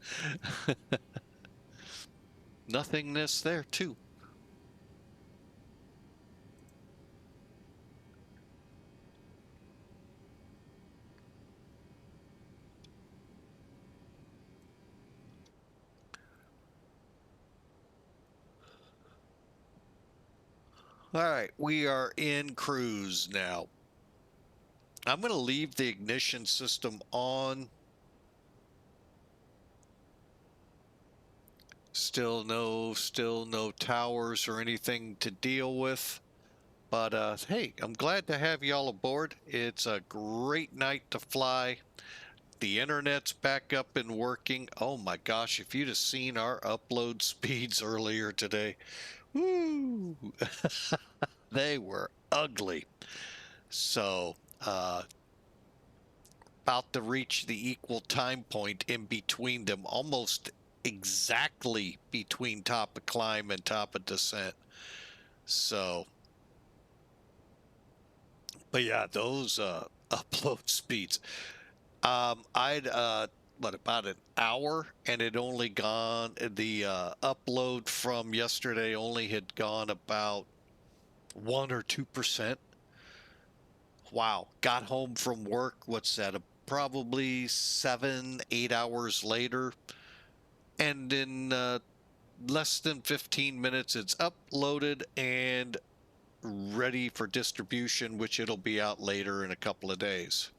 Speaker 1: Nothingness there too. All right, we are in cruise now. I'm going to leave the ignition system on. Still no towers or anything to deal with. But hey, I'm glad to have y'all aboard. It's a great night to fly. The internet's back up and working. Oh my gosh, if you'd have seen our upload speeds earlier today, woo, they were ugly. So, about to reach the equal time point in between them, almost exactly between top of climb and top of descent. So, but yeah, those upload speeds. I'd what, about an hour, and it only gone, the upload from yesterday only had gone about 1 or 2%. Wow. Got home from work, what's that, probably 7-8 hours later, and in less than 15 minutes it's uploaded and ready for distribution, which it'll be out later in a couple of days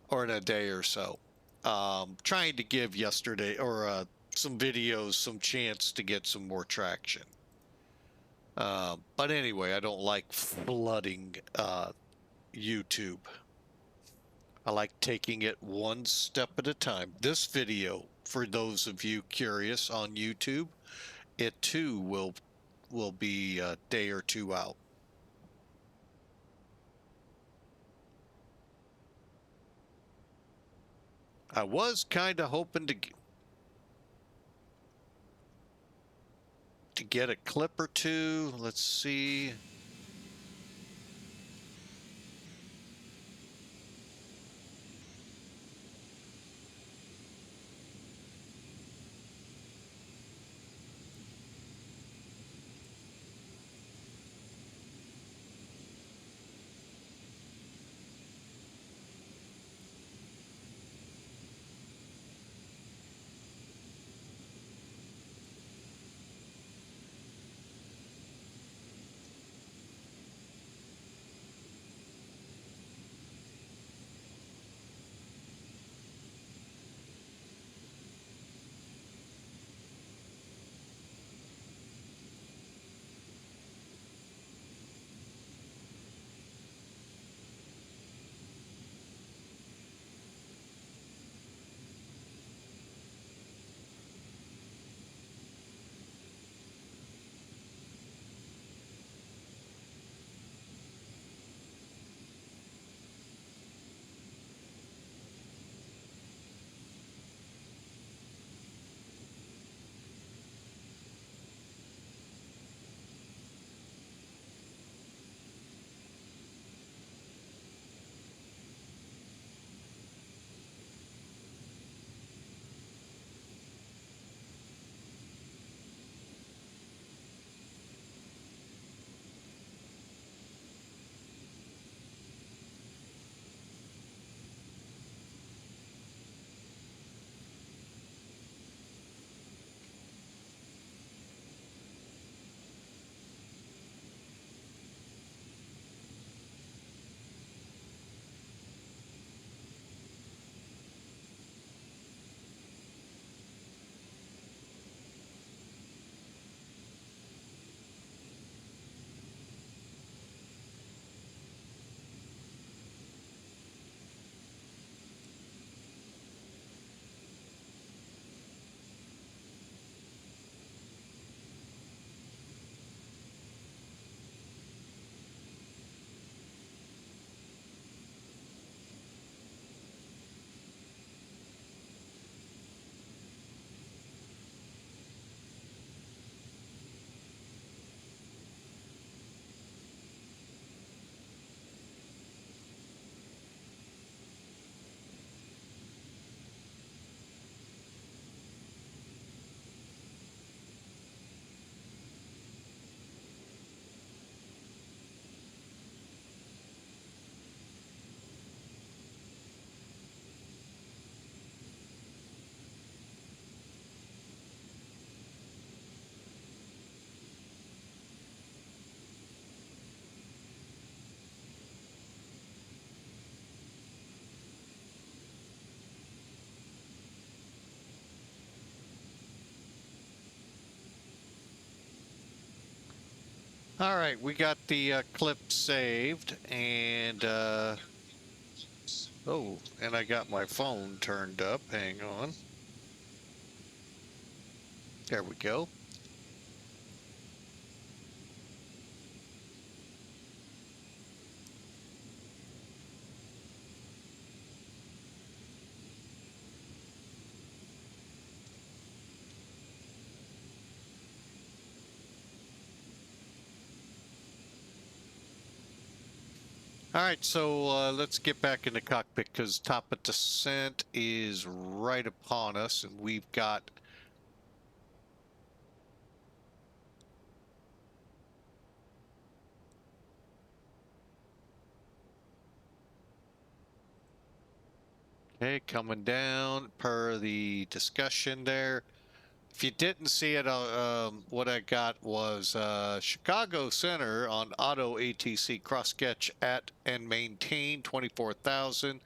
Speaker 1: or in a day or so. Trying to give yesterday or some videos some chance to get some more traction. But anyway, I don't like flooding YouTube. I like taking it one step at a time. This video, for those of you curious on YouTube, it too will be a day or two out. I was kind of hoping to get a clip or two. Let's see. All right, we got the clip saved, and oh, and I got my phone turned up. Hang on. There we go. All right, so let's get back in the cockpit because top of descent is right upon us, and we've got okay coming down per the discussion there. If you didn't see it, what I got was Chicago Center on auto ATC cross sketch at and maintain 24,000.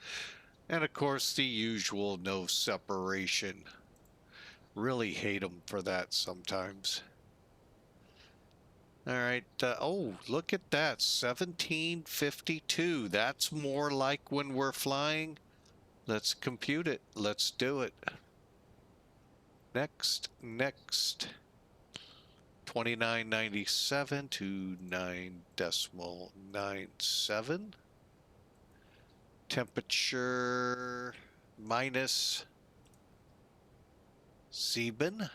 Speaker 1: And of course, the usual no separation. Really hate them for that sometimes. All right. Oh, look at that. 1752. That's more like when we're flying. Let's compute it. Let's do it. Next. 2997 to 9.97. Temperature minus 7.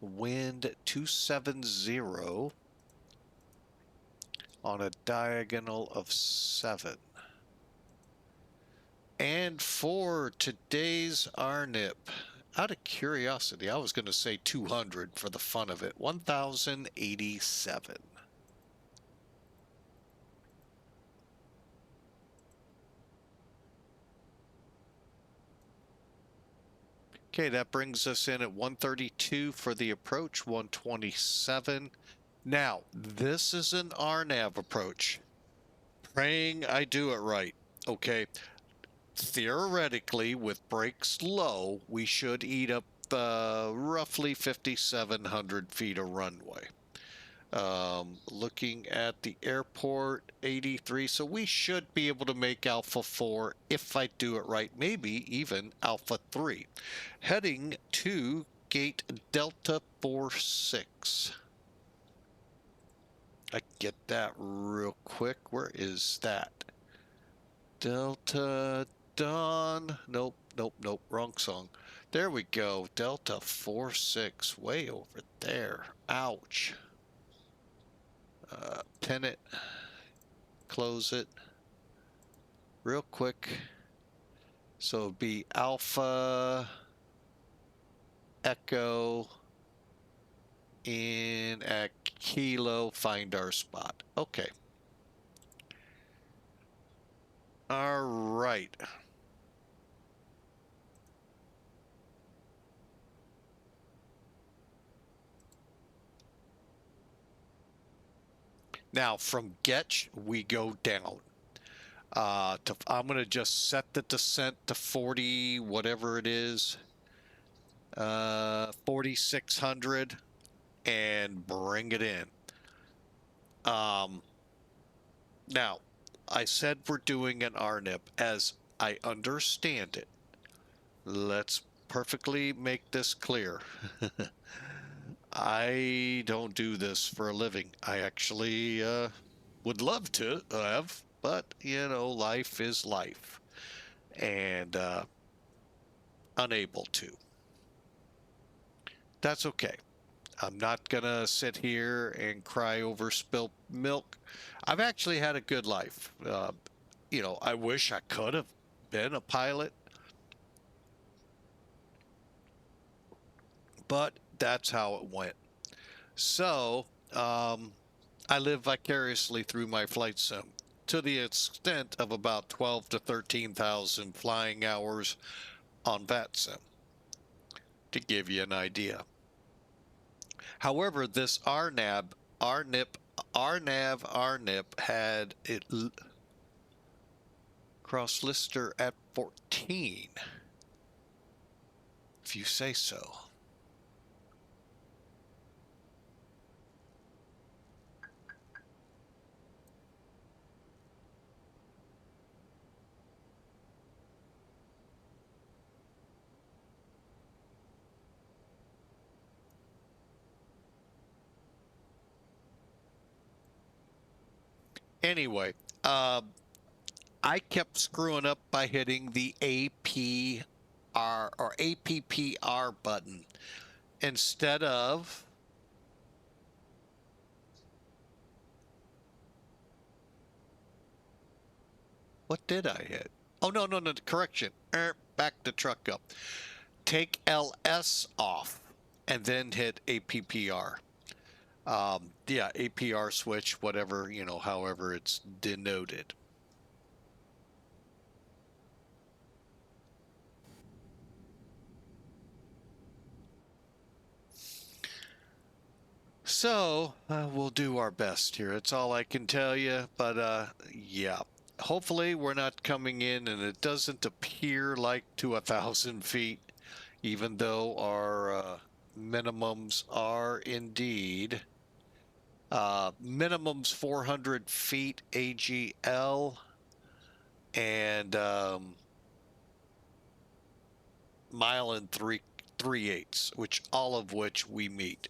Speaker 1: Wind 270 on a diagonal of 7. And for today's RNIP, out of curiosity, I was going to say 200 for the fun of it, 1087. Okay, that brings us in at 132 for the approach, 127. Now, this is an RNAV approach. Praying I do it right. Okay. Theoretically, with brakes low, we should eat up roughly 5,700 feet of runway. Looking at the airport, 83, so we should be able to make Alpha 4 if I do it right, maybe even Alpha 3. Heading to gate Delta 46. I get that real quick. Where is that? Delta Dawn. Nope, wrong song. There we go. Delta 46, way over there. Ouch. Pin it. Close it. Real quick. So it'd be Alpha Echo in at Kilo. Find our spot. Okay. All right. Now from Getch, we go down. I'm going to just set the descent to 40, whatever it is, 4,600, and bring it in. Now, I said we're doing an RNIP as I understand it. Let's perfectly make this clear. I don't do this for a living. I actually would love to have, but you know, life is life, and unable to. That's okay. I'm not gonna sit here and cry over spilt milk. I've actually had a good life. You know, I wish I could have been a pilot, but that's how it went. So I live vicariously through my flight sim to the extent of about 12 to 13,000 flying hours on VATSIM, to give you an idea. However, this RNAV had it cross Lister at 14, if you say so. Anyway, I kept screwing up by hitting the APR or APPR button instead of what did I hit? Oh, no, no, no, correction. Back the truck up. Take LS off and then hit APPR. Yeah, APR switch, whatever, you know, however it's denoted. So, we'll do our best here. It's all I can tell you, but yeah. Hopefully we're not coming in and it doesn't appear like to 1,000 feet, even though our minimums are indeed minimums 400 feet AGL and mile and 3/8, which all of which we meet.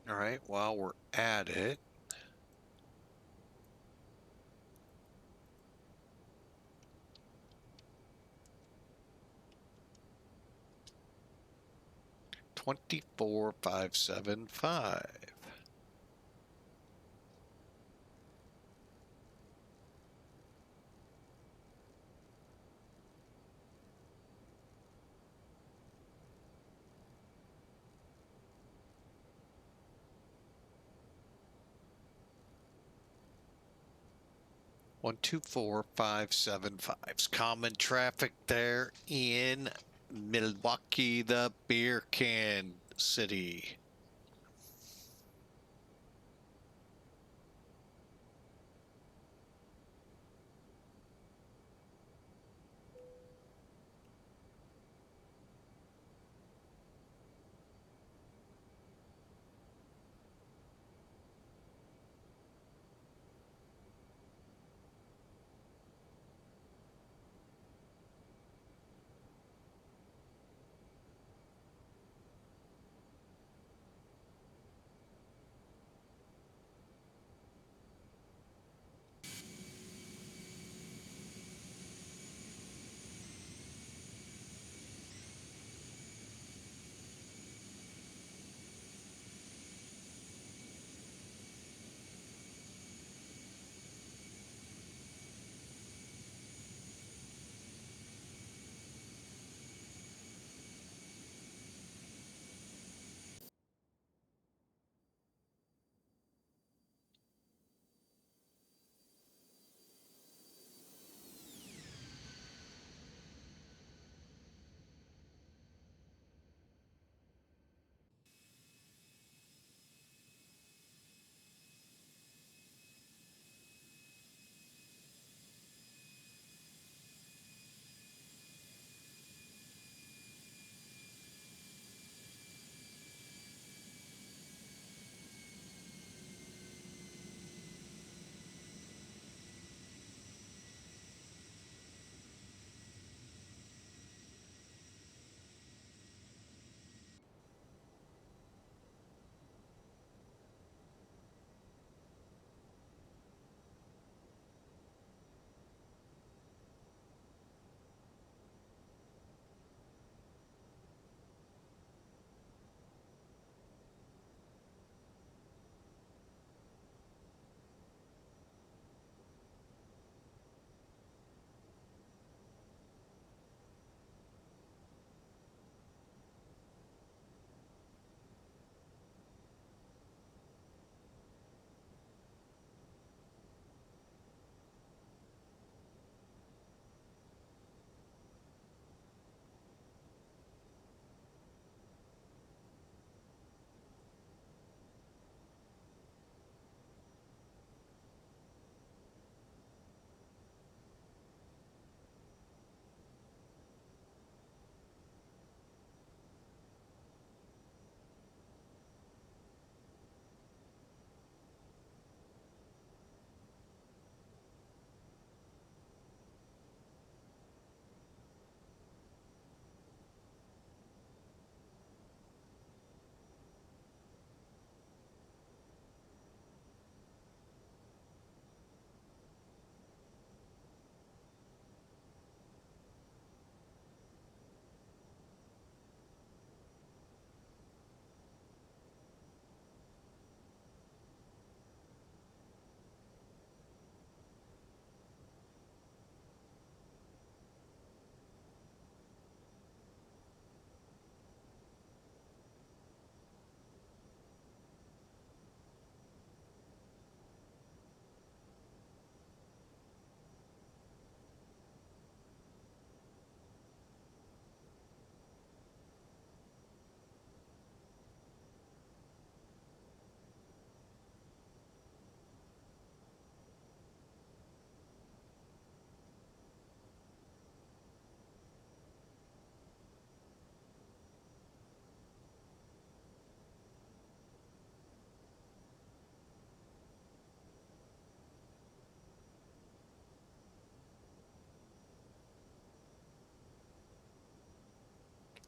Speaker 1: All right, while we're at it, $24,575. One, two, 4,575's common traffic there in Milwaukee, the beer can city.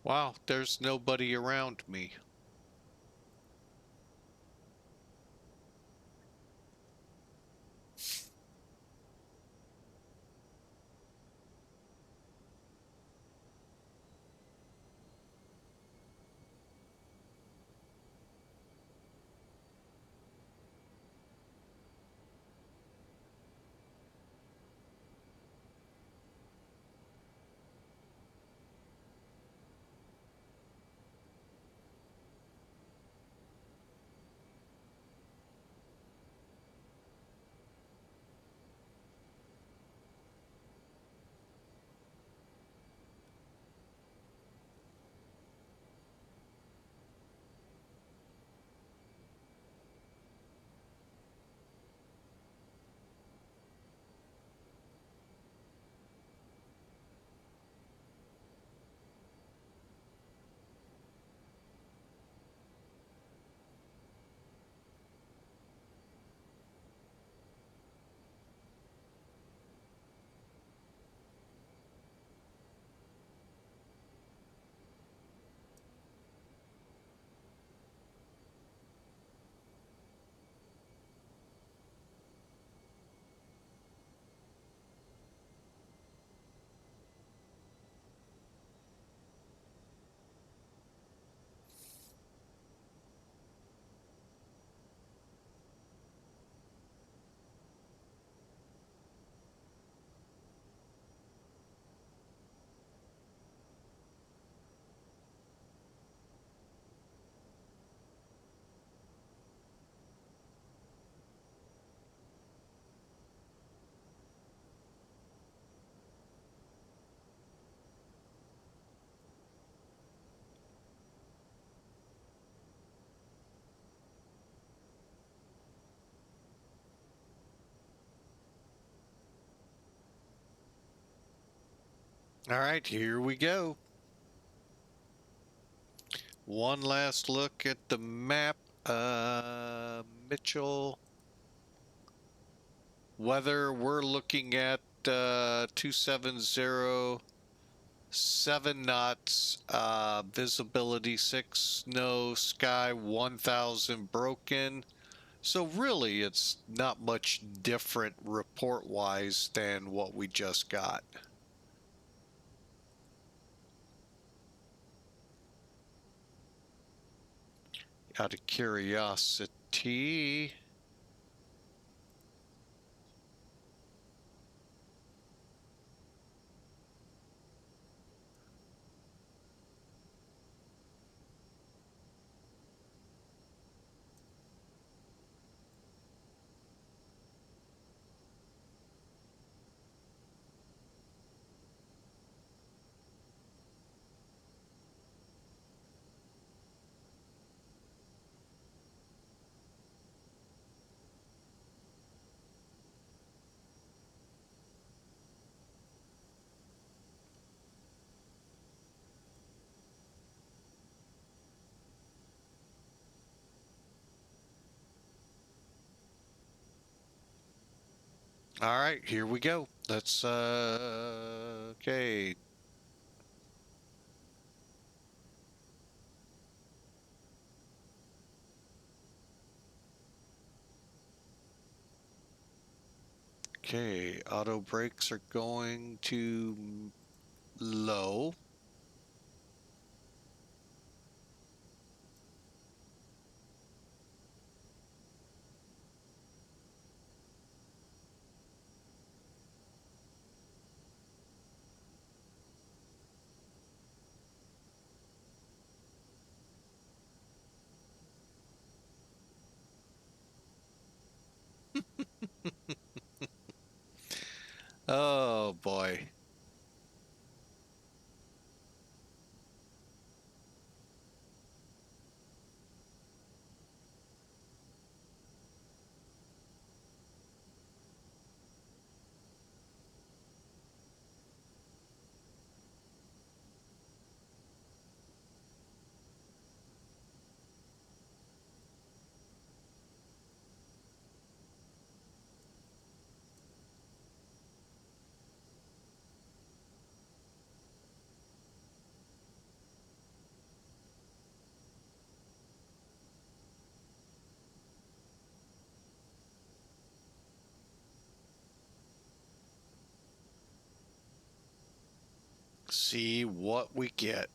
Speaker 1: Wow, there's nobody around me. All right, here we go. One last look at the map. Mitchell. Weather, we're looking at 270, 7 knots, visibility 6, no sky 1000 broken. So really, it's not much different report-wise than what we just got. Out of curiosity, all right, here we go. Let's, okay. Okay, auto brakes are going to low. Oh boy. See what we get.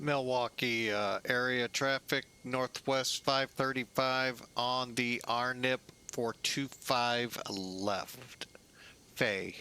Speaker 1: Milwaukee area traffic, northwest 535 on the RNIP 425 left. Fay.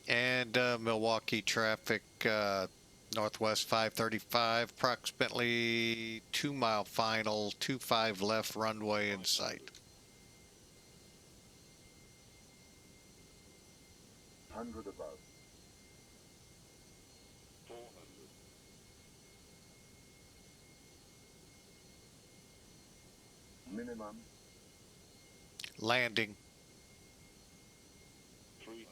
Speaker 1: And Milwaukee traffic, northwest 535, approximately 2-mile final, 25 left runway in sight.
Speaker 3: 100 above. 400. Minimum.
Speaker 1: Landing.
Speaker 3: 300.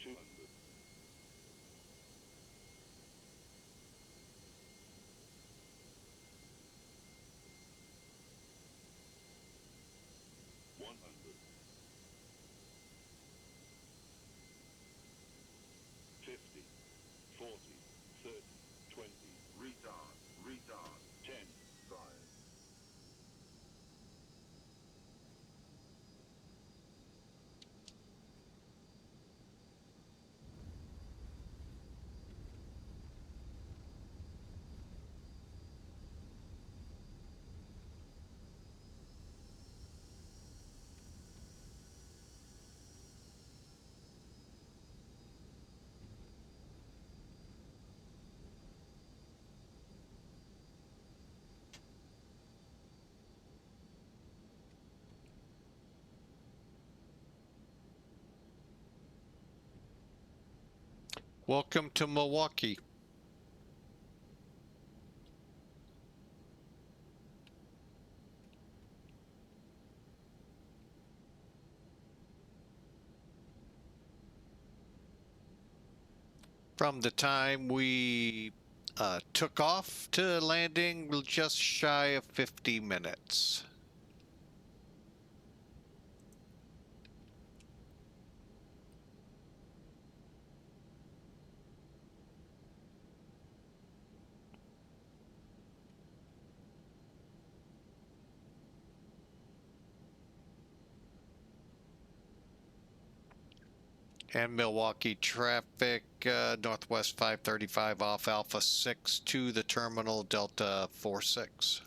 Speaker 3: 200. 100. 50. 40. 30. 20. Retard. Retard. 10. 5.
Speaker 1: Welcome to Milwaukee. From the time we took off to landing, just shy of 50 minutes. And Milwaukee traffic, northwest 535 off Alpha 6 to the terminal Delta 46.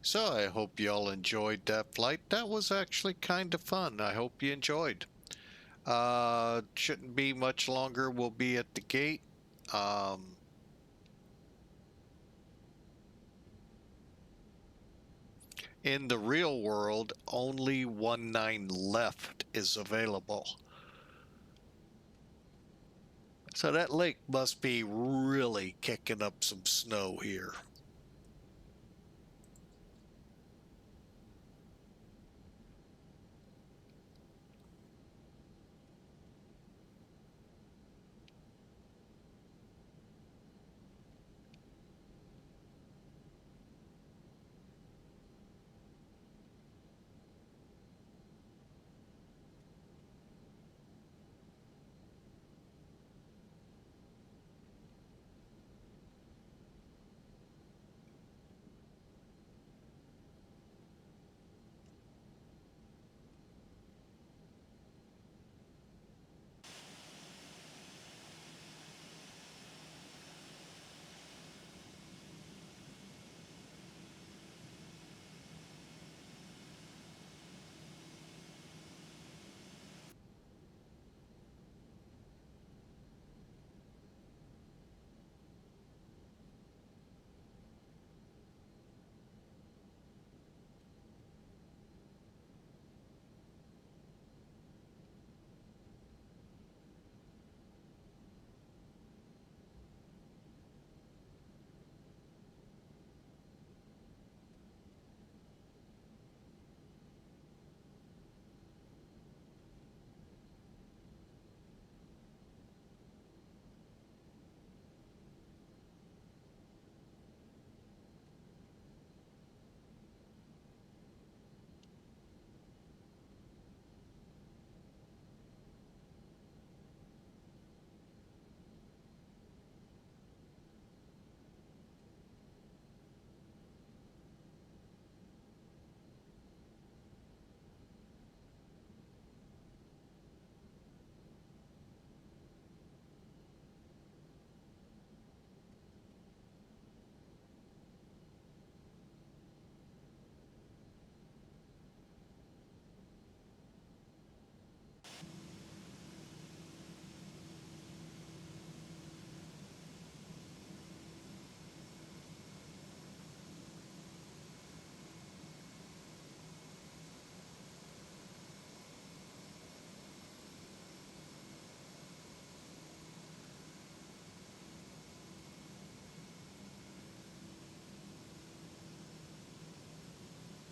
Speaker 1: So I hope y'all enjoyed that flight. That was actually kind of fun. I hope you enjoyed. Shouldn't be much longer. We'll be at the gate. In the real world, only 19 left is available. So that lake must be really kicking up some snow here.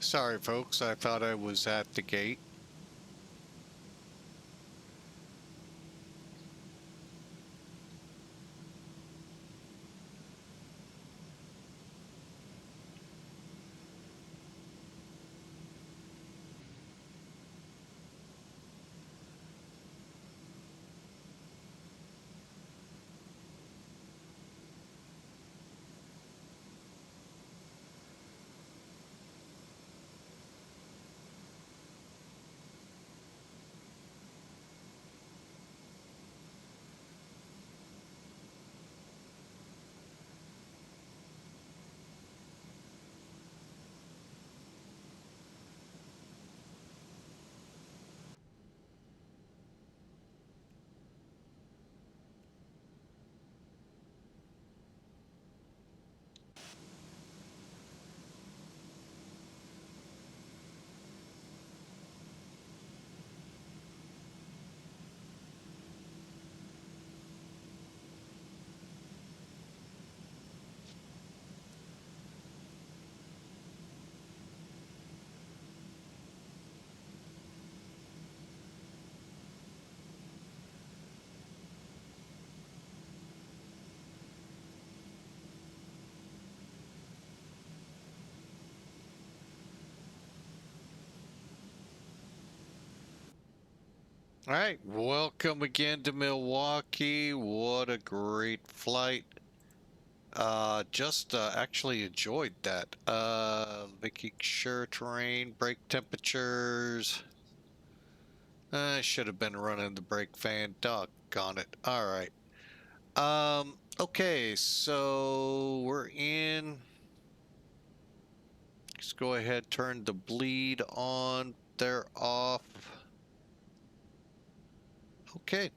Speaker 1: Sorry, folks. I thought I was at the gate. All right, welcome again to Milwaukee. What a great flight. Just actually enjoyed that. Making sure terrain, brake temperatures. I should have been running the brake fan. Doggone it. All right. Okay, so we're in. Let's go ahead, turn the bleed on. They're off. Okay.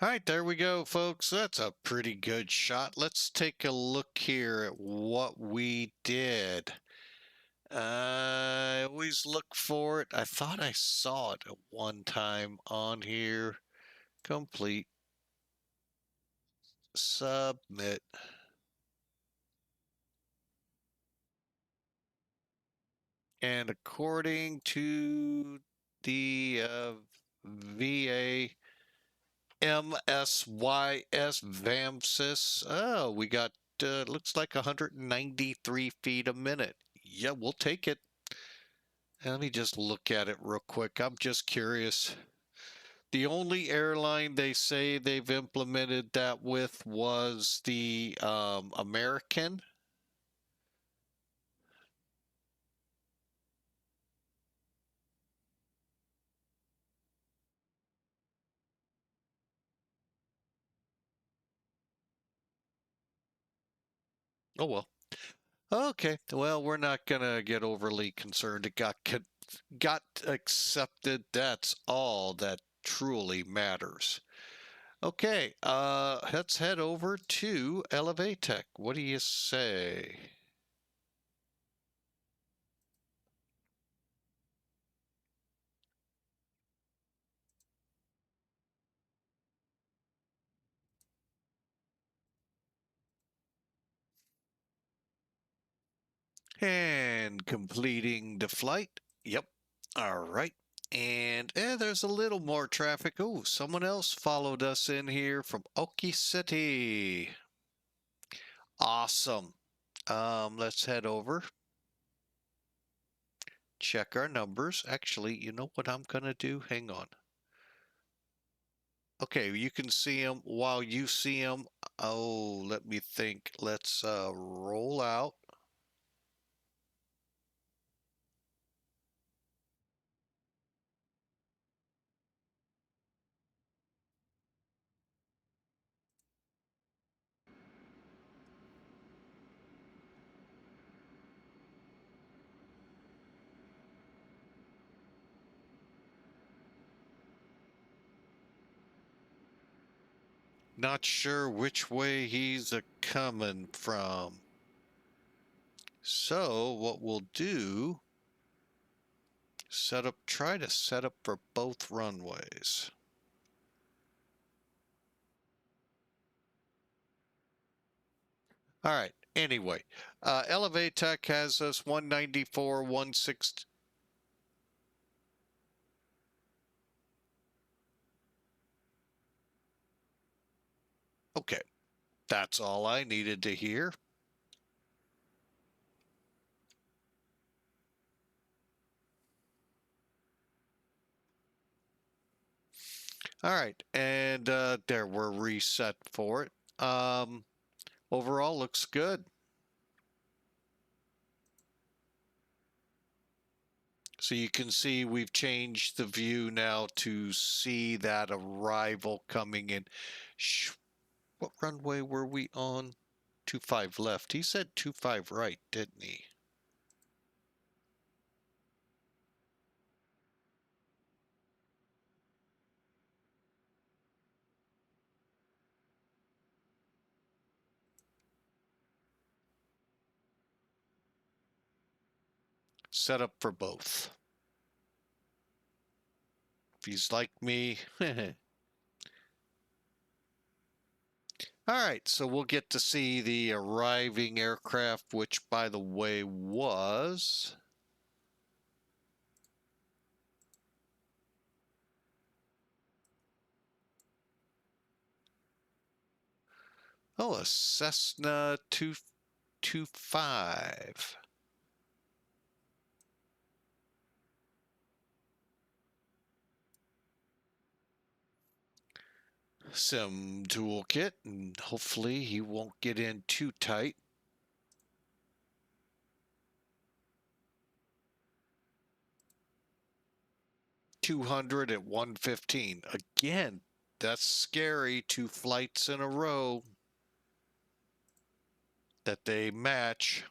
Speaker 1: All right, there we go, folks. That's a pretty good shot. Let's take a look here at what we did. I always look for it. I thought I saw it at one time on here. Complete. Submit. And according to the VAMSYS VAMSIS, oh, we got, looks like 193 feet a minute. Yeah, we'll take it. Let me just look at it real quick. I'm just curious. The only airline they say they've implemented that with was the American. Oh well. Okay. Well, we're not gonna get overly concerned. It got accepted. That's all that truly matters. Okay. Let's head over to Elevatech. What do you say? And completing the flight. Yep. All right. And there's a little more traffic. Oh, someone else followed us in here from Okie City. Awesome. Let's head over. Check our numbers. Actually, you know what I'm going to do? Hang on. Okay, you can see them while you see them. Oh, let me think. Let's roll out. Not sure which way he's coming from. So what we'll do, try to set up for both runways. All right. Anyway, Elevatech has us 194, 160. Okay. That's all I needed to hear. All right. And there we're reset for it. Overall looks good. So you can see we've changed the view now to see that arrival coming in. What runway were we on? 25 left. He said 25 right, didn't he? Set up for both. If he's like me. All right, so we'll get to see the arriving aircraft, which, by the way, was a Cessna 225. Sim Toolkit, and hopefully he won't get in too tight. $200 at 115. Again, that's scary. 2 flights in a row that they match.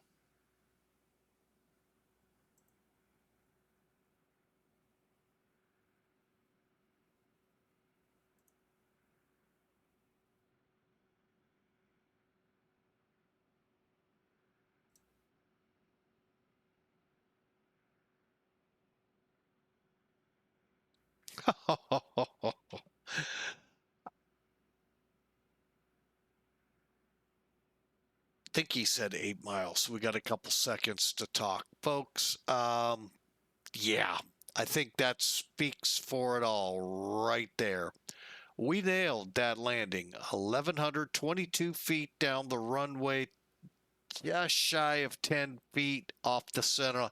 Speaker 1: Think he said 8 miles. So we got a couple seconds to talk, folks. Yeah, I think that speaks for it all right there. We nailed that landing. 1,122 feet down the runway, just shy of 10 feet off the center.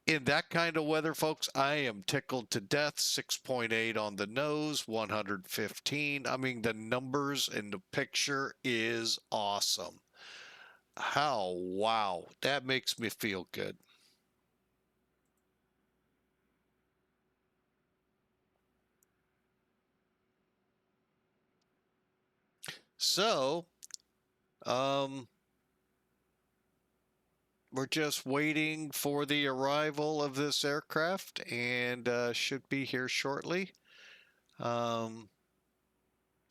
Speaker 1: In that kind of weather, folks, I am tickled to death. 6.8 on the nose, 115. I mean, the numbers in the picture is awesome. How, wow, that makes me feel good. So, we're just waiting for the arrival of this aircraft and should be here shortly.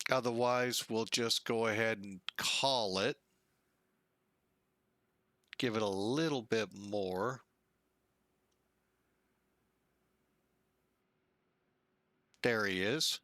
Speaker 1: Otherwise, we'll just go ahead and call it. Give it a little bit more. There he is.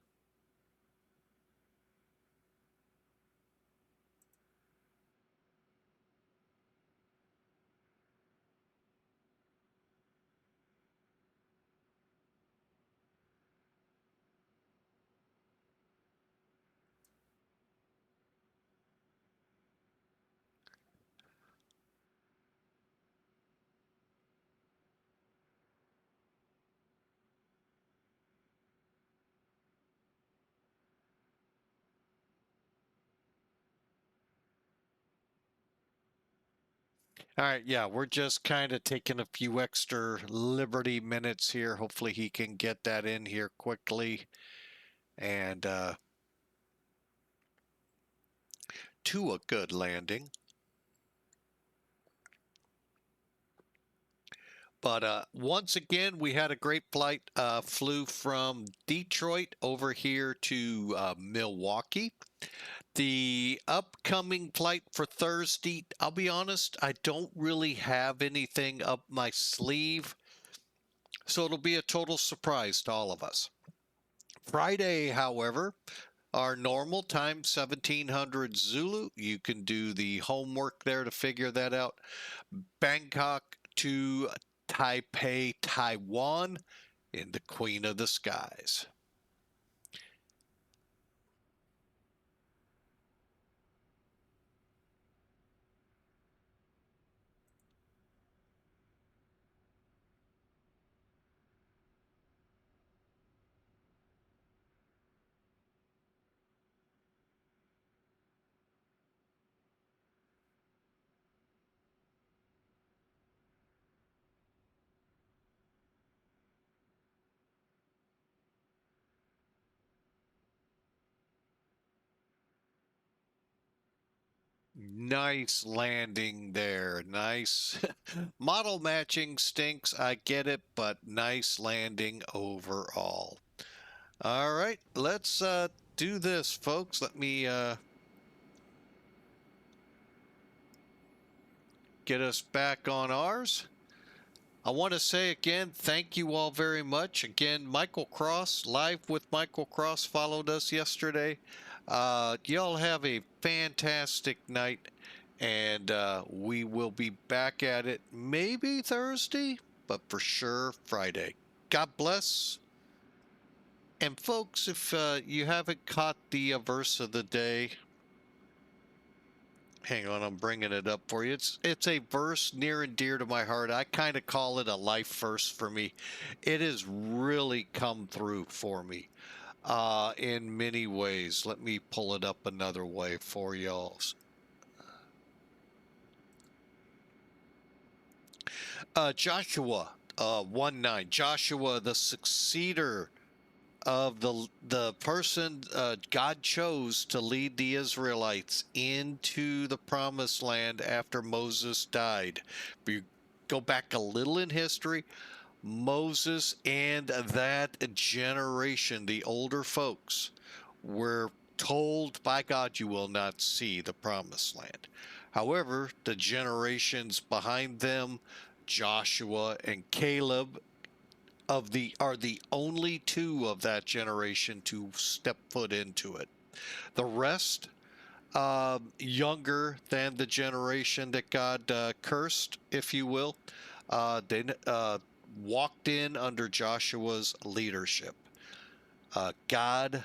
Speaker 1: All right, yeah, we're just kind of taking a few extra Liberty minutes here. Hopefully he can get that in here quickly. And to a good landing. But once again, we had a great flight. Flew from Detroit over here to Milwaukee. The upcoming flight for Thursday, I'll be honest, I don't really have anything up my sleeve. So it'll be a total surprise to all of us. Friday, however, our normal time, 1700 Zulu. You can do the homework there to figure that out. Bangkok to Taipei, Taiwan in the Queen of the Skies. Nice landing there. Nice. Model matching stinks, I get it, but nice landing overall. All right, let's do this, folks. Let me get us back on ours. I want to say again, thank you all very much. Again, Michael Cross, live with Michael Cross, followed us yesterday. Y'all have a fantastic night, and we will be back at it maybe Thursday, but for sure Friday. God bless. And folks, if you haven't caught the verse of the day, hang on, I'm bringing it up for you. It's a verse near and dear to my heart. I kind of call it a life verse for me. It has really come through for me in many ways. Let me pull it up another way for y'all. Joshua 1:9. Joshua, the successor of the person God chose to lead the Israelites into the promised land after Moses died. If you go back a little in history, Moses and that generation, the older folks, were told by God, you will not see the promised land. However, the generations behind them, Joshua and Caleb, are the only two of that generation to step foot into it. The rest, younger than the generation that God cursed, if you will, they walked in under Joshua's leadership. God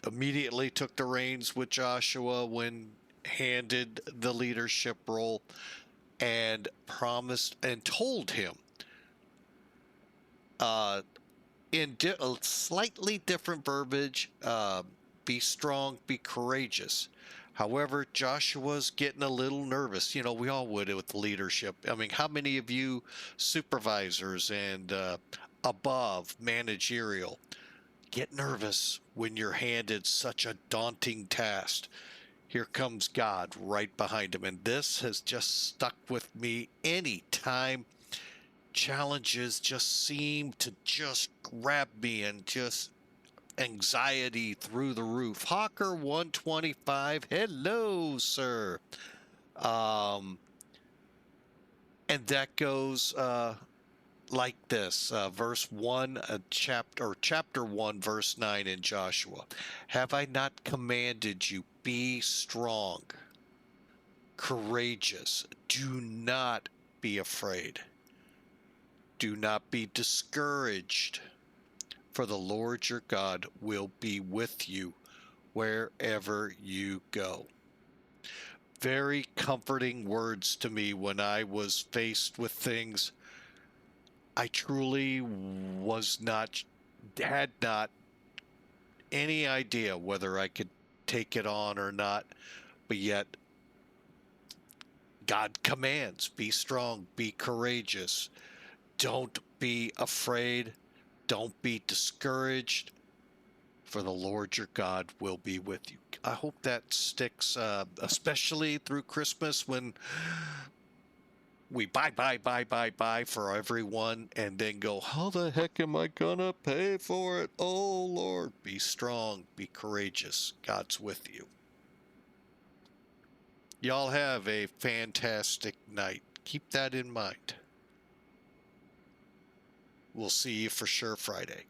Speaker 1: immediately took the reins with Joshua when handed the leadership role and promised and told him in slightly different verbiage, be strong, be courageous. However, Joshua's getting a little nervous. You know, we all would with leadership. I mean, how many of you supervisors and above managerial get nervous when you're handed such a daunting task? Here comes God right behind him. And this has just stuck with me any time challenges just seem to just grab me and just anxiety through the roof. Hawker 125, hello, sir. And that goes like this, verse 1, chapter 1, verse 9 in Joshua. Have I not commanded you, be strong, courageous, do not be afraid. Do not be discouraged, for the Lord your God will be with you wherever you go. Very comforting words to me when I was faced with things I truly had not any idea whether I could take it on or not, but yet God commands, be strong, be courageous. Don't be afraid. Don't be discouraged, for the Lord your God will be with you. I hope that sticks, especially through Christmas when we buy for everyone and then go, how the heck am I gonna pay for it? Oh, Lord, be strong, be courageous. God's with you. Y'all have a fantastic night. Keep that in mind. We'll see you for sure Friday.